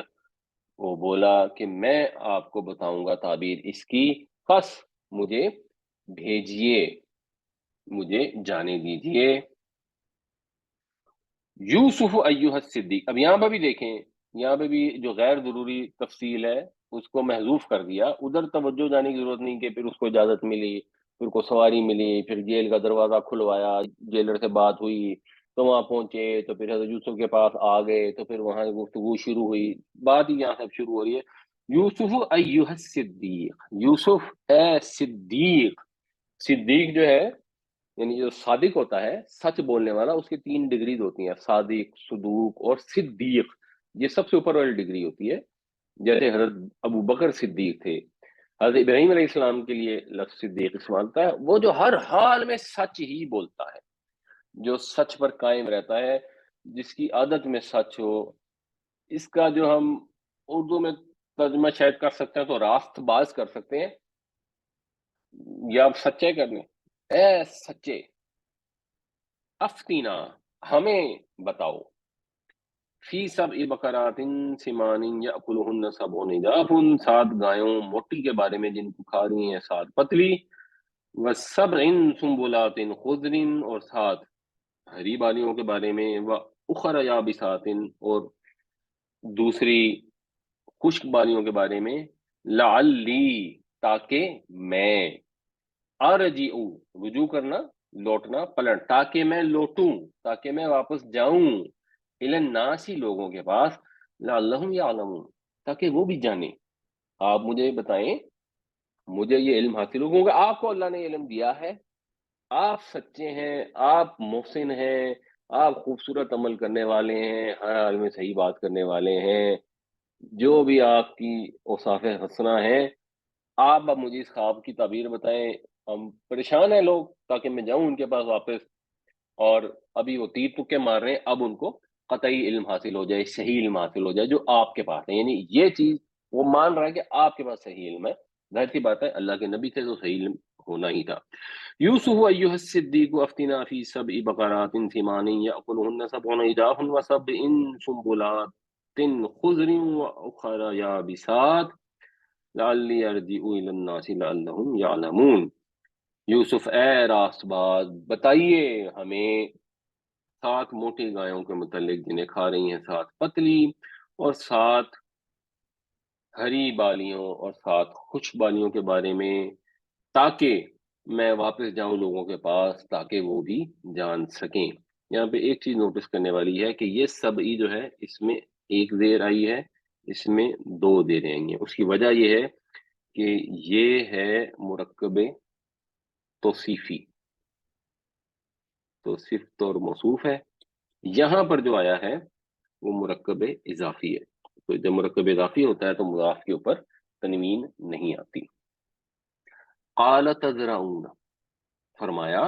Speaker 1: وہ بولا کہ میں آپ کو بتاؤں گا تعبیر اس کی، پس مجھے بھیجیے، مجھے جانے دیجیے. یوسف ایوہ الصدیق، اب یہاں پہ بھی دیکھیں، یہاں پہ بھی جو غیر ضروری تفصیل ہے اس کو محذوف کر دیا. ادھر توجہ جانے کی ضرورت نہیں کہ پھر اس کو اجازت ملی، پھر کو سواری ملی، پھر جیل کا دروازہ کھلوایا، جیلر سے بات ہوئی، تو وہاں پہنچے، تو پھر حضرت یوسف کے پاس آ گئے، تو پھر وہاں گفتگو شروع ہوئی. بات ہی یہاں سے شروع ہو رہی ہے، یوسف ایوہ الصدیق، یوسف اے صدیق. صدیق جو ہے یعنی جو صادق ہوتا ہے، سچ بولنے والا، اس کی 3 ڈگریز ہوتی ہیں، صادق، صدوق اور صدیق. یہ سب سے اوپر والی ڈگری ہوتی ہے. جیسے حضرت ابو بکر صدیق تھے، حضرت ابراہیم علیہ السلام کے لیے لفظ صدیق استعمال ہوتا ہے، وہ جو ہر حال میں سچ ہی بولتا ہے، جو سچ پر قائم رہتا ہے، جس کی عادت میں سچ ہو. اس کا جو ہم اردو میں ترجمہ شاید کر سکتے ہیں تو راست باز کر سکتے ہیں، یا آپ سچے کرنے، اے سچے، افتینا، ہمیں بتاؤ، فی سبع بقرات سمان یأکلہن سبع عجاف، 7 گایوں موٹی کے بارے میں جن کو کھا رہی ہیں 7 پتلی، وسبع سنبلات خضر، اور 7 ہری بالیوں کے بارے میں، واخر یابسات، اور دوسری خشک بالیوں کے بارے میں، لعلی، تاکہ میں، ارجعو، رجوع کرنا، لوٹنا، پلٹ، تاکہ میں لوٹوں، تاکہ میں واپس جاؤں، الی الناس، لوگوں کے پاس، لعلہم یعلمون، تاکہ وہ بھی جانیں. آپ مجھے بتائیں، مجھے یہ علم حاصل ہو، کیونکہ آپ کو اللہ نے علم دیا ہے، آپ سچے ہیں، آپ محسن ہیں، آپ خوبصورت عمل کرنے والے ہیں، ہر حال میں صحیح بات کرنے والے ہیں، جو بھی آپ کی اوصاف حسنہ ہیں. آپ اب مجھے اس خواب کی تعبیر بتائیں، ہم پریشان ہیں لوگ، تاکہ میں جاؤں ان کے پاس واپس. اور ابھی وہ تیر تکے مار رہے ہیں، اب ان کو قطعی علم حاصل ہو جائے، صحیح علم حاصل ہو جائے جو آپ کے پاس ہے. یعنی یہ چیز وہ مان رہا ہے کہ آپ کے پاس صحیح علم ہے. ظاہر سی بات ہے اللہ کے نبی تھے تو صحیح علم ہونا ہی تھا. یوسف ایھا الصدیق افتنا فی سبع بقرات سمان یأکلہن سبع عجاف وسبع سنبلات خضر واخر یابسات لعلی ارجع الی الناس لعلہم یعلمون. یوسف اے راست باز، بتائیے ہمیں 7 موٹی گایوں کے متعلق جنہیں کھا رہی ہیں 7 پتلی، اور 7 ہری بالیوں اور 7 خشک بالیوں کے بارے میں، تاکہ میں واپس جاؤں لوگوں کے پاس، تاکہ وہ بھی جان سکیں. یہاں پہ ایک چیز نوٹس کرنے والی ہے کہ یہ سبعی جو ہے اس میں ایک زیر آئی ہے، اس میں 2 زیریں آئی ہیں. اس کی وجہ یہ ہے کہ یہ ہے مرکب توصیفی، تو صفت اور موصوف ہے. یہاں پر جو آیا ہے وہ مرکب اضافی ہے، تو جب مرکب اضافی ہوتا ہے تو مضاف کے اوپر تنوین نہیں آتی. قال تزرعون، فرمایا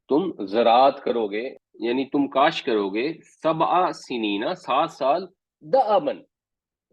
Speaker 1: تم زراعت کرو گے، یعنی تم کاشت کرو گے، 7 سنین، 7 سال، دأبن،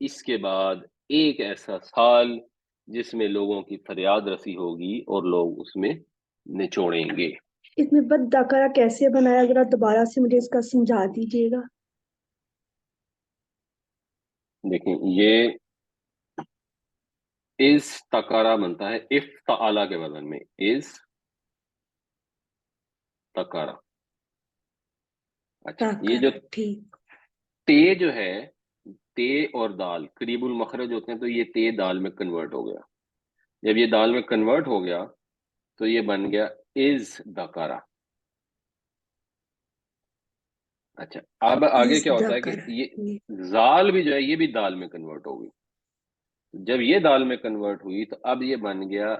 Speaker 1: اس کے بعد ایک ایسا سال جس میں لوگوں کی فریاد رسی ہوگی اور لوگ اس میں نچوڑیں گے۔
Speaker 2: اس میں بد داکارہ کیسے بنایا، ذرا دوبارہ سے مجھے اس کا سمجھا دیجیے گا۔
Speaker 1: دیکھیں یہ از تکارا بنتا ہے افتعالا کے وزن میں، از تکارا۔ اچھا یہ جو
Speaker 2: داکارہ، ٹھیک۔
Speaker 1: تے جو ہے، تے اور دال قریب المخرج ہوتے ہیں، تو یہ تے دال میں کنورٹ ہو گیا۔ جب یہ دال میں کنورٹ ہو گیا تو یہ بن گیا از دکارا۔ اچھا اب آگے
Speaker 2: از
Speaker 1: کیا ہوتا ہے کہ
Speaker 2: داکارہ،
Speaker 1: یہ زال بھی جو ہے یہ بھی دال میں کنورٹ ہو گئی۔ جب یہ دال میں کنورٹ ہوئی تو اب یہ بن گیا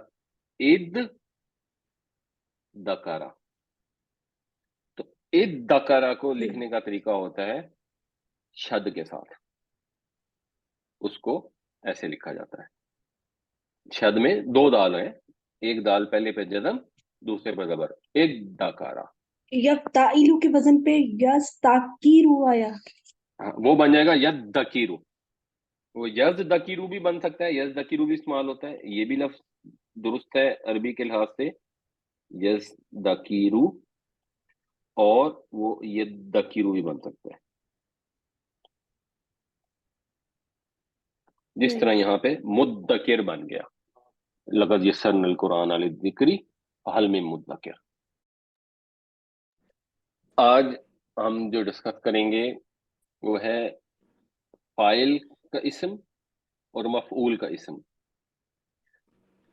Speaker 1: اد دکارا۔ تو اد دکارا کو لکھنے کا طریقہ ہوتا ہے شد کے ساتھ، اس کو ایسے لکھا جاتا ہے۔ شد میں دو دال ہیں، ایک دال پہلے پہ جزم، دوسرے پہ زبر، اد دکارا۔
Speaker 2: یفتعیلو کے وزن پہ یستاکیرو آیا۔
Speaker 1: ہاں، وہ بن جائے گا ید دکیرو۔ وہ یز دکیرو بھی بن سکتا ہے، یز دکیرو بھی استعمال ہوتا ہے، یہ بھی لفظ درست ہے عربی کے لحاظ سے، یز دکیرو، اور وہ ید دکیرو بھی بن سکتا ہے، جس طرح یہاں پہ مدکر بن گیا، لقد یسرنا القرآن للذکر فہل من مدکر۔ آج ہم جو ڈسکس کریں گے وہ ہے فاعل کا اسم اور مفعول کا اسم۔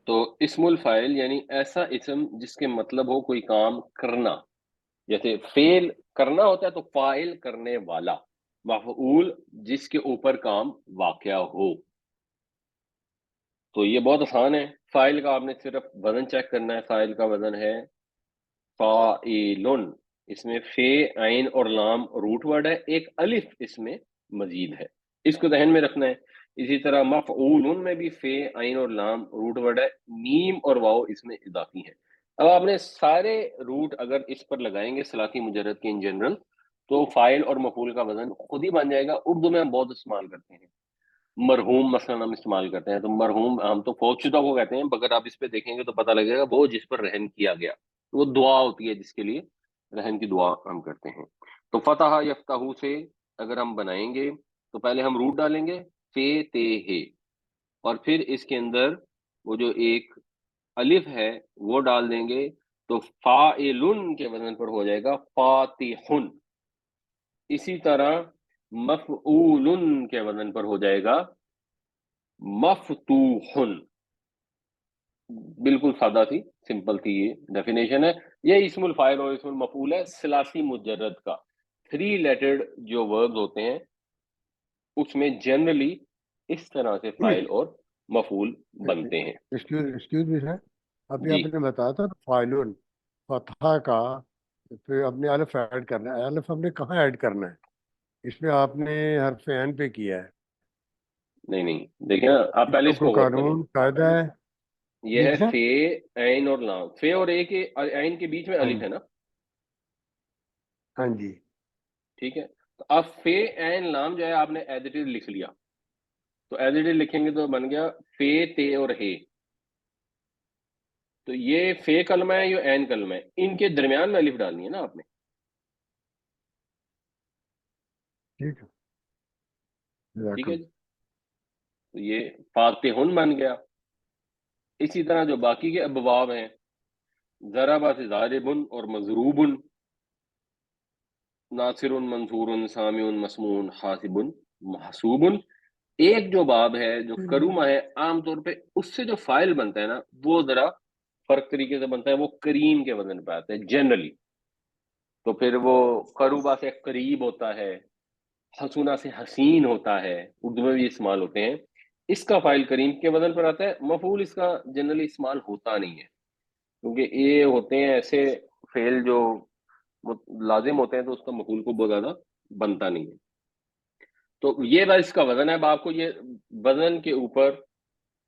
Speaker 1: تو اسم الفاعل یعنی ایسا اسم جس کے مطلب ہو کوئی کام کرنا، جیسے فعل کرنا ہوتا ہے تو فاعل کرنے والا، مفعول جس کے اوپر کام واقع ہو۔ تو یہ بہت آسان ہے، فاعل کا آپ نے صرف وزن چیک کرنا ہے، فاعل کا وزن ہے فاعلن، اس میں فے عین اور لام روٹ ورڈ ہے، ایک الف اس میں مزید ہے، اس کو ذہن میں رکھنا ہے۔ اسی طرح مفعول میں بھی فے عین اور لام روٹ ورڈ ہے، میم اور واو اس میں اضافی ہے۔ اب آپ نے سارے روٹ اگر اس پر لگائیں گے ثلاثی مجرد کے ان جنرل، تو فاعل اور مفعول کا وزن خود ہی بن جائے گا۔ اردو میں ہم بہت استعمال کرتے ہیں، مرحوم مثلا ہم استعمال کرتے ہیں، تو مرحوم ہم تو فوت شدہ کو کہتے ہیں، مگر آپ اس پہ دیکھیں گے تو پتہ لگے گا وہ جس پر رحم کیا گیا، وہ دعا ہوتی ہے جس کے لیے رحم کی دعا ہم کرتے ہیں۔ تو فتح یفتح سے اگر ہم بنائیں گے تو پہلے ہم روٹ ڈالیں گے فے تے ہے، اور پھر اس کے اندر وہ جو ایک الف ہے وہ ڈال دیں گے، تو فاعلن کے وزن پر ہو جائے گا فاتحن۔ اسی طرح مفعولن کے وزن پر ہو جائے گا مفتوحن۔ بالکل سادہ تھی، سمپل تھی، یہ ڈیفینیشن ہے۔ یہ اسم الفاعل اور اسم المفعول ہے ثلاثی مجرد کا، 3 لیٹرڈ جو وربز ہوتے ہیں اس میں جنرلی اس طرح سے فاعل اور مفعول بنتے ہیں۔
Speaker 3: ایکسکیوز می سر، ابھی
Speaker 1: جی
Speaker 3: آپ نے بتایا تھا فاعلون، فتح کا پھر اپنے الف ایڈ کرنا ہے، الف ہم نے کہاں ایڈ کرنا ہے؟ اس میں آپ نے حرف عین پہ کیا ہے،
Speaker 1: نہیں نہیں، دیکھیں نا، آپ پہلے اس
Speaker 3: کو
Speaker 1: کو غور کریں،
Speaker 3: قانون قاعدہ ہے
Speaker 1: یہ
Speaker 3: جی
Speaker 1: ہے
Speaker 3: سر۔
Speaker 1: فے عین اور لام، فے اور اے کے عین کے بیچ میں
Speaker 3: ہاں
Speaker 1: الف
Speaker 3: جی،
Speaker 1: ہے نا،
Speaker 3: ہاں جی،
Speaker 1: ٹھیک ہے۔ تو اب فے عین لام جو ہے آپ نے ایز اٹ از لکھ لیا، تو ایز اٹ از لکھیں گے تو بن گیا فے تے اور ہے۔ تو یہ فے کلمہ ہے، یہ عین کلمہ ہے، ان کے درمیان میں الف ڈالنی ہے نا آپ نے،
Speaker 3: ٹھیک ہے، جزاک
Speaker 1: ٹھیک ہے
Speaker 3: اللہ۔
Speaker 1: جی۔ تو یہ فاتحن بن گیا۔ اسی طرح جو باقی کے ابواب ہیں، ضربہ سے ضاربن اور مضروبن، ناصر منصور سامع مسمون حاسب محسوب، ایک جو باب ہے جو کرومہ ہے، عام طور پہ اس سے جو فائل بنتا ہے نا وہ ذرا فرق طریقے سے بنتا ہے، وہ کریم کے وزن پہ آتا ہے جنرلی، تو پھر وہ قروبہ سے قریب ہوتا ہے، حسونہ سے حسین ہوتا ہے، اردو میں بھی استعمال ہوتے ہیں، اس کا فائل کریم کے وزن پر آتا ہے۔ مفعول اس کا جنرلی استعمال ہوتا نہیں ہے، کیونکہ یہ ہوتے ہیں ایسے فعل جو لازم ہوتے ہیں، تو اس کا مفعول کو بہت زیادہ بنتا نہیں ہے۔ تو یہ بس اس کا وزن ہے، اب آپ کو یہ وزن کے اوپر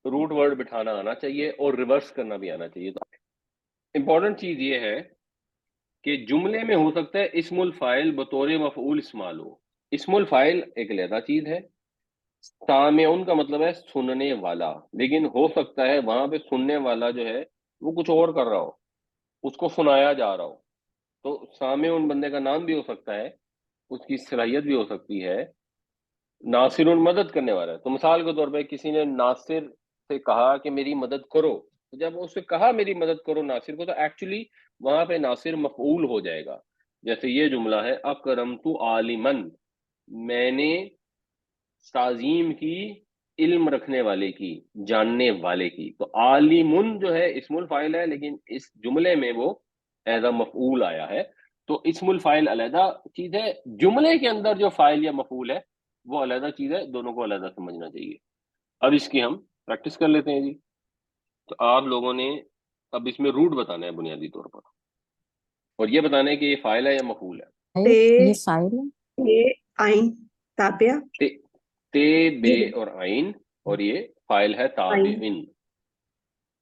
Speaker 1: روٹ ورڈ بٹھانا آنا چاہیے اور ریورس کرنا بھی آنا چاہیے۔ تو امپورٹنٹ چیز یہ ہے کہ جملے میں ہو سکتا ہے اسم الفاعل بطور مفعول استعمال ہو، اسم الفاعل ایک علیحدہ چیز ہے، سامعون کا مطلب ہے سننے والا، لیکن ہو سکتا ہے وہاں پہ سننے والا جو ہے وہ کچھ اور کر رہا ہو، اس کو سنایا جا رہا ہو، تو سامعون بندے کا نام بھی ہو سکتا ہے، اس کی صلاحیت بھی ہو سکتی ہے۔ ناصر مدد کرنے والا ہے، تو مثال کے طور پہ کسی نے ناصر سے کہا کہ میری مدد کرو، تو جب اس سے کہا میری مدد کرو ناصر کو، تو ایکچولی وہاں پہ ناصر مفعول ہو جائے گا۔ جیسے یہ جملہ ہے اکرمت عالمن، میں نے تعظیم کی علم رکھنے والے کی، جاننے والے کی، تو عالمن جو ہے اسم الفاعل ہے، لیکن اس جملے میں وہ ایز اے مفعول آیا ہے۔ تو اسم الفاعل علیحدہ چیز ہے، جملے کے اندر جو فاعل یا مفعول ہے وہ علیحدہ چیز ہے، دونوں کو علیحدہ سمجھنا چاہیے۔ اب اس کی ہم پریکٹس کر لیتے ہیں جی۔ تو آپ لوگوں نے اب اس میں روٹ بتانا ہے بنیادی طور پر، اور یہ بتانا ہے کہ یہ فاعل ہے یا مفعول ہے۔
Speaker 2: تے
Speaker 4: یہ فائل ہے.
Speaker 2: تے عین تابع
Speaker 1: تے تے بے
Speaker 2: یہ
Speaker 1: اور عین، اور یہ فاعل ہے
Speaker 2: عین
Speaker 1: تابعین۔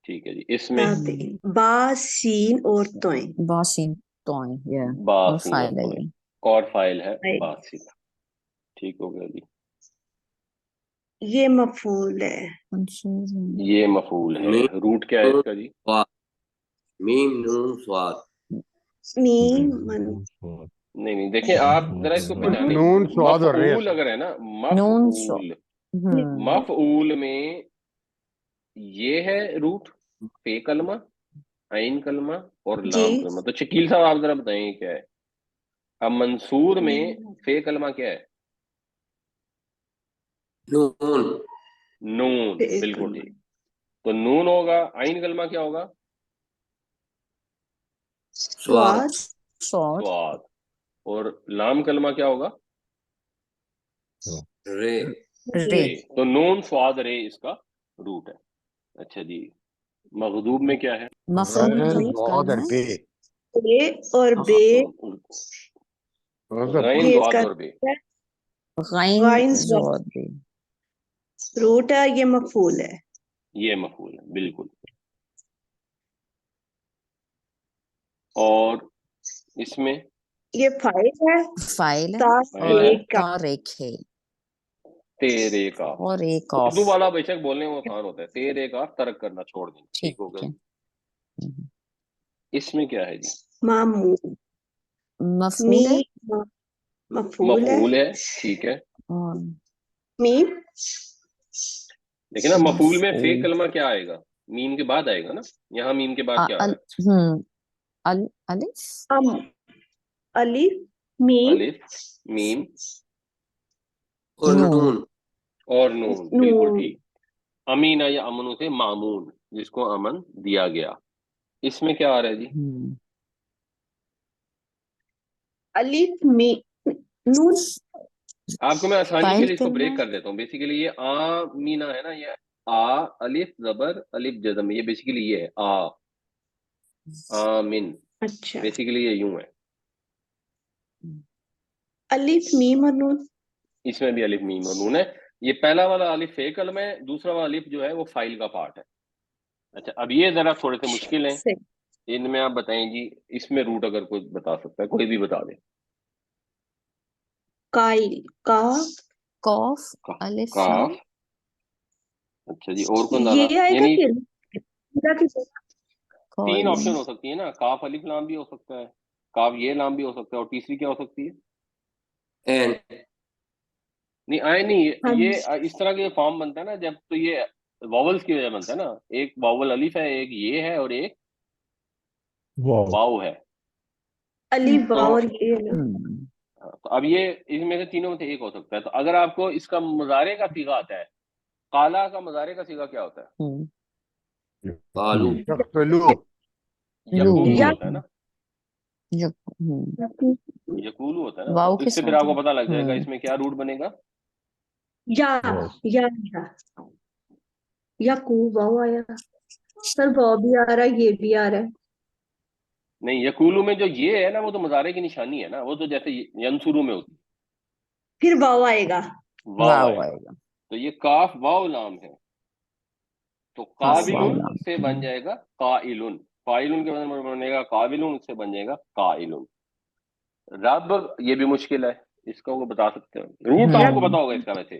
Speaker 1: ٹھیک ہے جی، اس میں
Speaker 2: تابعین با سین اور توئیں
Speaker 4: باسین توئیں یہ
Speaker 1: با
Speaker 4: اور
Speaker 1: سین اور
Speaker 4: فائل ہے
Speaker 1: توئیں،
Speaker 4: یہ.
Speaker 1: اور فاعل ہے
Speaker 2: فاعل۔
Speaker 1: باسل۔ ٹھیک ہو گیا جی،
Speaker 2: یہ مفعول ہے۔
Speaker 4: منصوب ہے.
Speaker 1: یہ مفعول ہے۔
Speaker 5: میم
Speaker 1: روٹ کیا ہے اس کا جی؟
Speaker 5: صاد، میم نون صاد،
Speaker 2: میم من
Speaker 1: نہیں نہیں، دیکھیں آپ ذرا اس کو پہچانیں۔
Speaker 3: نون سواد اور ریس
Speaker 1: مفعول اگر ہے نا،
Speaker 4: نون سو
Speaker 1: مفعول، مفعول میں یہ ہے روٹ، فے کلمہ، عین کلمہ اور
Speaker 2: جی
Speaker 1: لام کلمہ۔ تو شکیل صاحب آپ ذرا بتائیں یہ کیا ہے؟ اب منصور میں فے کلمہ کیا ہے؟
Speaker 5: نون
Speaker 1: نون،
Speaker 2: فے
Speaker 1: بالکل
Speaker 2: کلمہ
Speaker 1: ٹھیک۔ تو نون ہوگا، عین کلمہ کیا ہوگا؟
Speaker 5: صاد،
Speaker 2: سواد
Speaker 4: سواد
Speaker 1: سواد، اور لام کلمہ کیا ہوگا؟
Speaker 5: رے،
Speaker 4: رے.
Speaker 1: رے۔ تو نون سواد رے اس کا روٹ ہے۔ اچھا جی، مغضوب میں کیا ہے؟
Speaker 4: مفعول
Speaker 3: غین
Speaker 4: بھی
Speaker 3: ضاد
Speaker 4: کرنا
Speaker 3: اور
Speaker 4: ہے.
Speaker 3: بے
Speaker 2: اے اور بے
Speaker 3: غضب
Speaker 1: غین
Speaker 2: یہ اس
Speaker 1: ضاد
Speaker 2: کا
Speaker 1: اور بے،
Speaker 4: غین
Speaker 2: غائن
Speaker 4: زود بھی.
Speaker 2: روٹ ہے، یہ مفعول ہے۔
Speaker 1: یہ مفعول ہے بالکل۔ اور اس میں
Speaker 2: یہ فائل ہے،
Speaker 4: فائل ہے
Speaker 2: تا
Speaker 1: فاعل ہے
Speaker 2: ایک کا
Speaker 4: تاریخ ہے
Speaker 1: تیرے کا۔
Speaker 4: اور ایک آف.
Speaker 1: اردو والا بے شک بولنے میں آسان ہوتا ہے، تیرے کا ترک کرنا، چھوڑ دینا۔ ٹھیک
Speaker 4: ٹھیک
Speaker 1: ہو گیا
Speaker 4: ہے.
Speaker 1: جی۔ اس میں کیا ہے جی؟
Speaker 2: معمول
Speaker 4: مفعول ہے
Speaker 2: میم مفعول ہے۔
Speaker 1: مفعول ہے، ٹھیک ہے۔
Speaker 4: اور
Speaker 2: میم
Speaker 1: لیکن نا مفعول میں فے
Speaker 4: مفعول
Speaker 1: کلمہ کیا آئے گا؟ میم کے بعد آئے گا نا، یہاں میم کے بعد کیا آ رہا ہے؟
Speaker 4: الف
Speaker 2: ام الف میم
Speaker 1: الف، میم
Speaker 5: اور
Speaker 4: نون.
Speaker 5: نون،
Speaker 1: اور نون، بالکل
Speaker 2: نون
Speaker 1: ٹھیک۔ امینہ یا امن سے معمون، جس کو امن دیا گیا۔ اس میں کیا آ رہا ہے جی؟
Speaker 2: الف میم نون
Speaker 1: آپ کو میں آسانی کے
Speaker 4: فائل
Speaker 1: لیے اس کو
Speaker 4: کرنا
Speaker 1: بریک کر دیتا ہوں۔ بیسیکلی یہ آمینہ ہے نا، یہ آ الف زبر الف جزم، یہ بیسیکلی یہ ہے آمین،
Speaker 2: اچھا
Speaker 1: بیسیکلی یہ یوں ہے۔
Speaker 2: الف میم اور نون
Speaker 1: اس میں بھی الف میم اور نون ہے۔ یہ پہلا والا الف فے کلمہ ہے، دوسرا والا الف جو ہے وہ فائل کا پارٹ ہے۔ اچھا، اب یہ ذرا تھوڑے سے مشکل ہیں،
Speaker 2: صحیح۔
Speaker 1: ان میں آپ بتائیں جی، اس میں روٹ اگر کوئی بتا سکتا ہے، کوئی بھی بتا دے۔
Speaker 2: قائل کاف
Speaker 4: قاف الف
Speaker 1: کاف،
Speaker 4: لام.
Speaker 1: اچھا جی، اور کون ڈالا؟
Speaker 2: یہ آئے گا
Speaker 1: یعنی
Speaker 2: کہ پورا کی پورا؟
Speaker 1: تین
Speaker 4: قائل
Speaker 1: آپشن ہو سکتی ہے نا، کاف الف لام بھی ہو سکتا ہے، کاف یہ لام بھی ہو سکتا ہے، اور تیسری کیا ہو سکتی ہے؟
Speaker 5: این،
Speaker 1: نہیں آئے نہیں،
Speaker 2: ہاں
Speaker 1: یہ اس طرح کے فارم بنتا ہے نا جب، تو یہ واولز کی وجہ بنتا ہے نا، ایک واول الف ہے، ایک یہ ہے، اور ایک واو ہے۔
Speaker 2: الف
Speaker 1: تو
Speaker 2: واو اور یہ ہے نا۔
Speaker 1: تو اب یہ اس میں سے تینوں میں سے ایک ہو سکتا ہے۔ تو اگر آپ کو اس کا مضارع کا صیغہ آتا ہے، قالا کا مضارع کا صیغہ کیا ہوتا ہے؟
Speaker 5: قالو،
Speaker 3: یقتلو
Speaker 1: یقولو
Speaker 2: یا
Speaker 1: ہوتا ہے نا، یقولو ہوتا ہے نا۔ تو
Speaker 4: واو کے
Speaker 1: اس سے پھر
Speaker 4: ساتھ
Speaker 1: آپ کو پتہ لگ جائے گا اس میں کیا روٹ بنے گا۔
Speaker 2: یا یا یا کو واو آیا سر، واو بھی آ رہا ہے، یہ بھی آ رہا ہے۔
Speaker 1: نہیں، یقولو میں جو یہ ہے نا وہ تو مضارع کی نشانی ہے نا، وہ تو جیسے ینصرو میں ہوتی
Speaker 2: پھر واو آئے گا۔
Speaker 1: ہے، واو
Speaker 4: واو
Speaker 1: آئے
Speaker 4: آئے
Speaker 1: گا۔
Speaker 4: گا.
Speaker 1: تو یہ کاف واو لام ہے، تو
Speaker 4: کاف واو
Speaker 1: قابل
Speaker 4: لام.
Speaker 1: سے بن جائے گا قائل، فائل کے بدل میں بنے گا قابل، اس سے بن جائے گا قائل۔ رب، یہ بھی مشکل ہے، اس کو وہ بتا سکتے ہیں، روٹ تو آپ کو پتا ہوگا اس کا ویسے،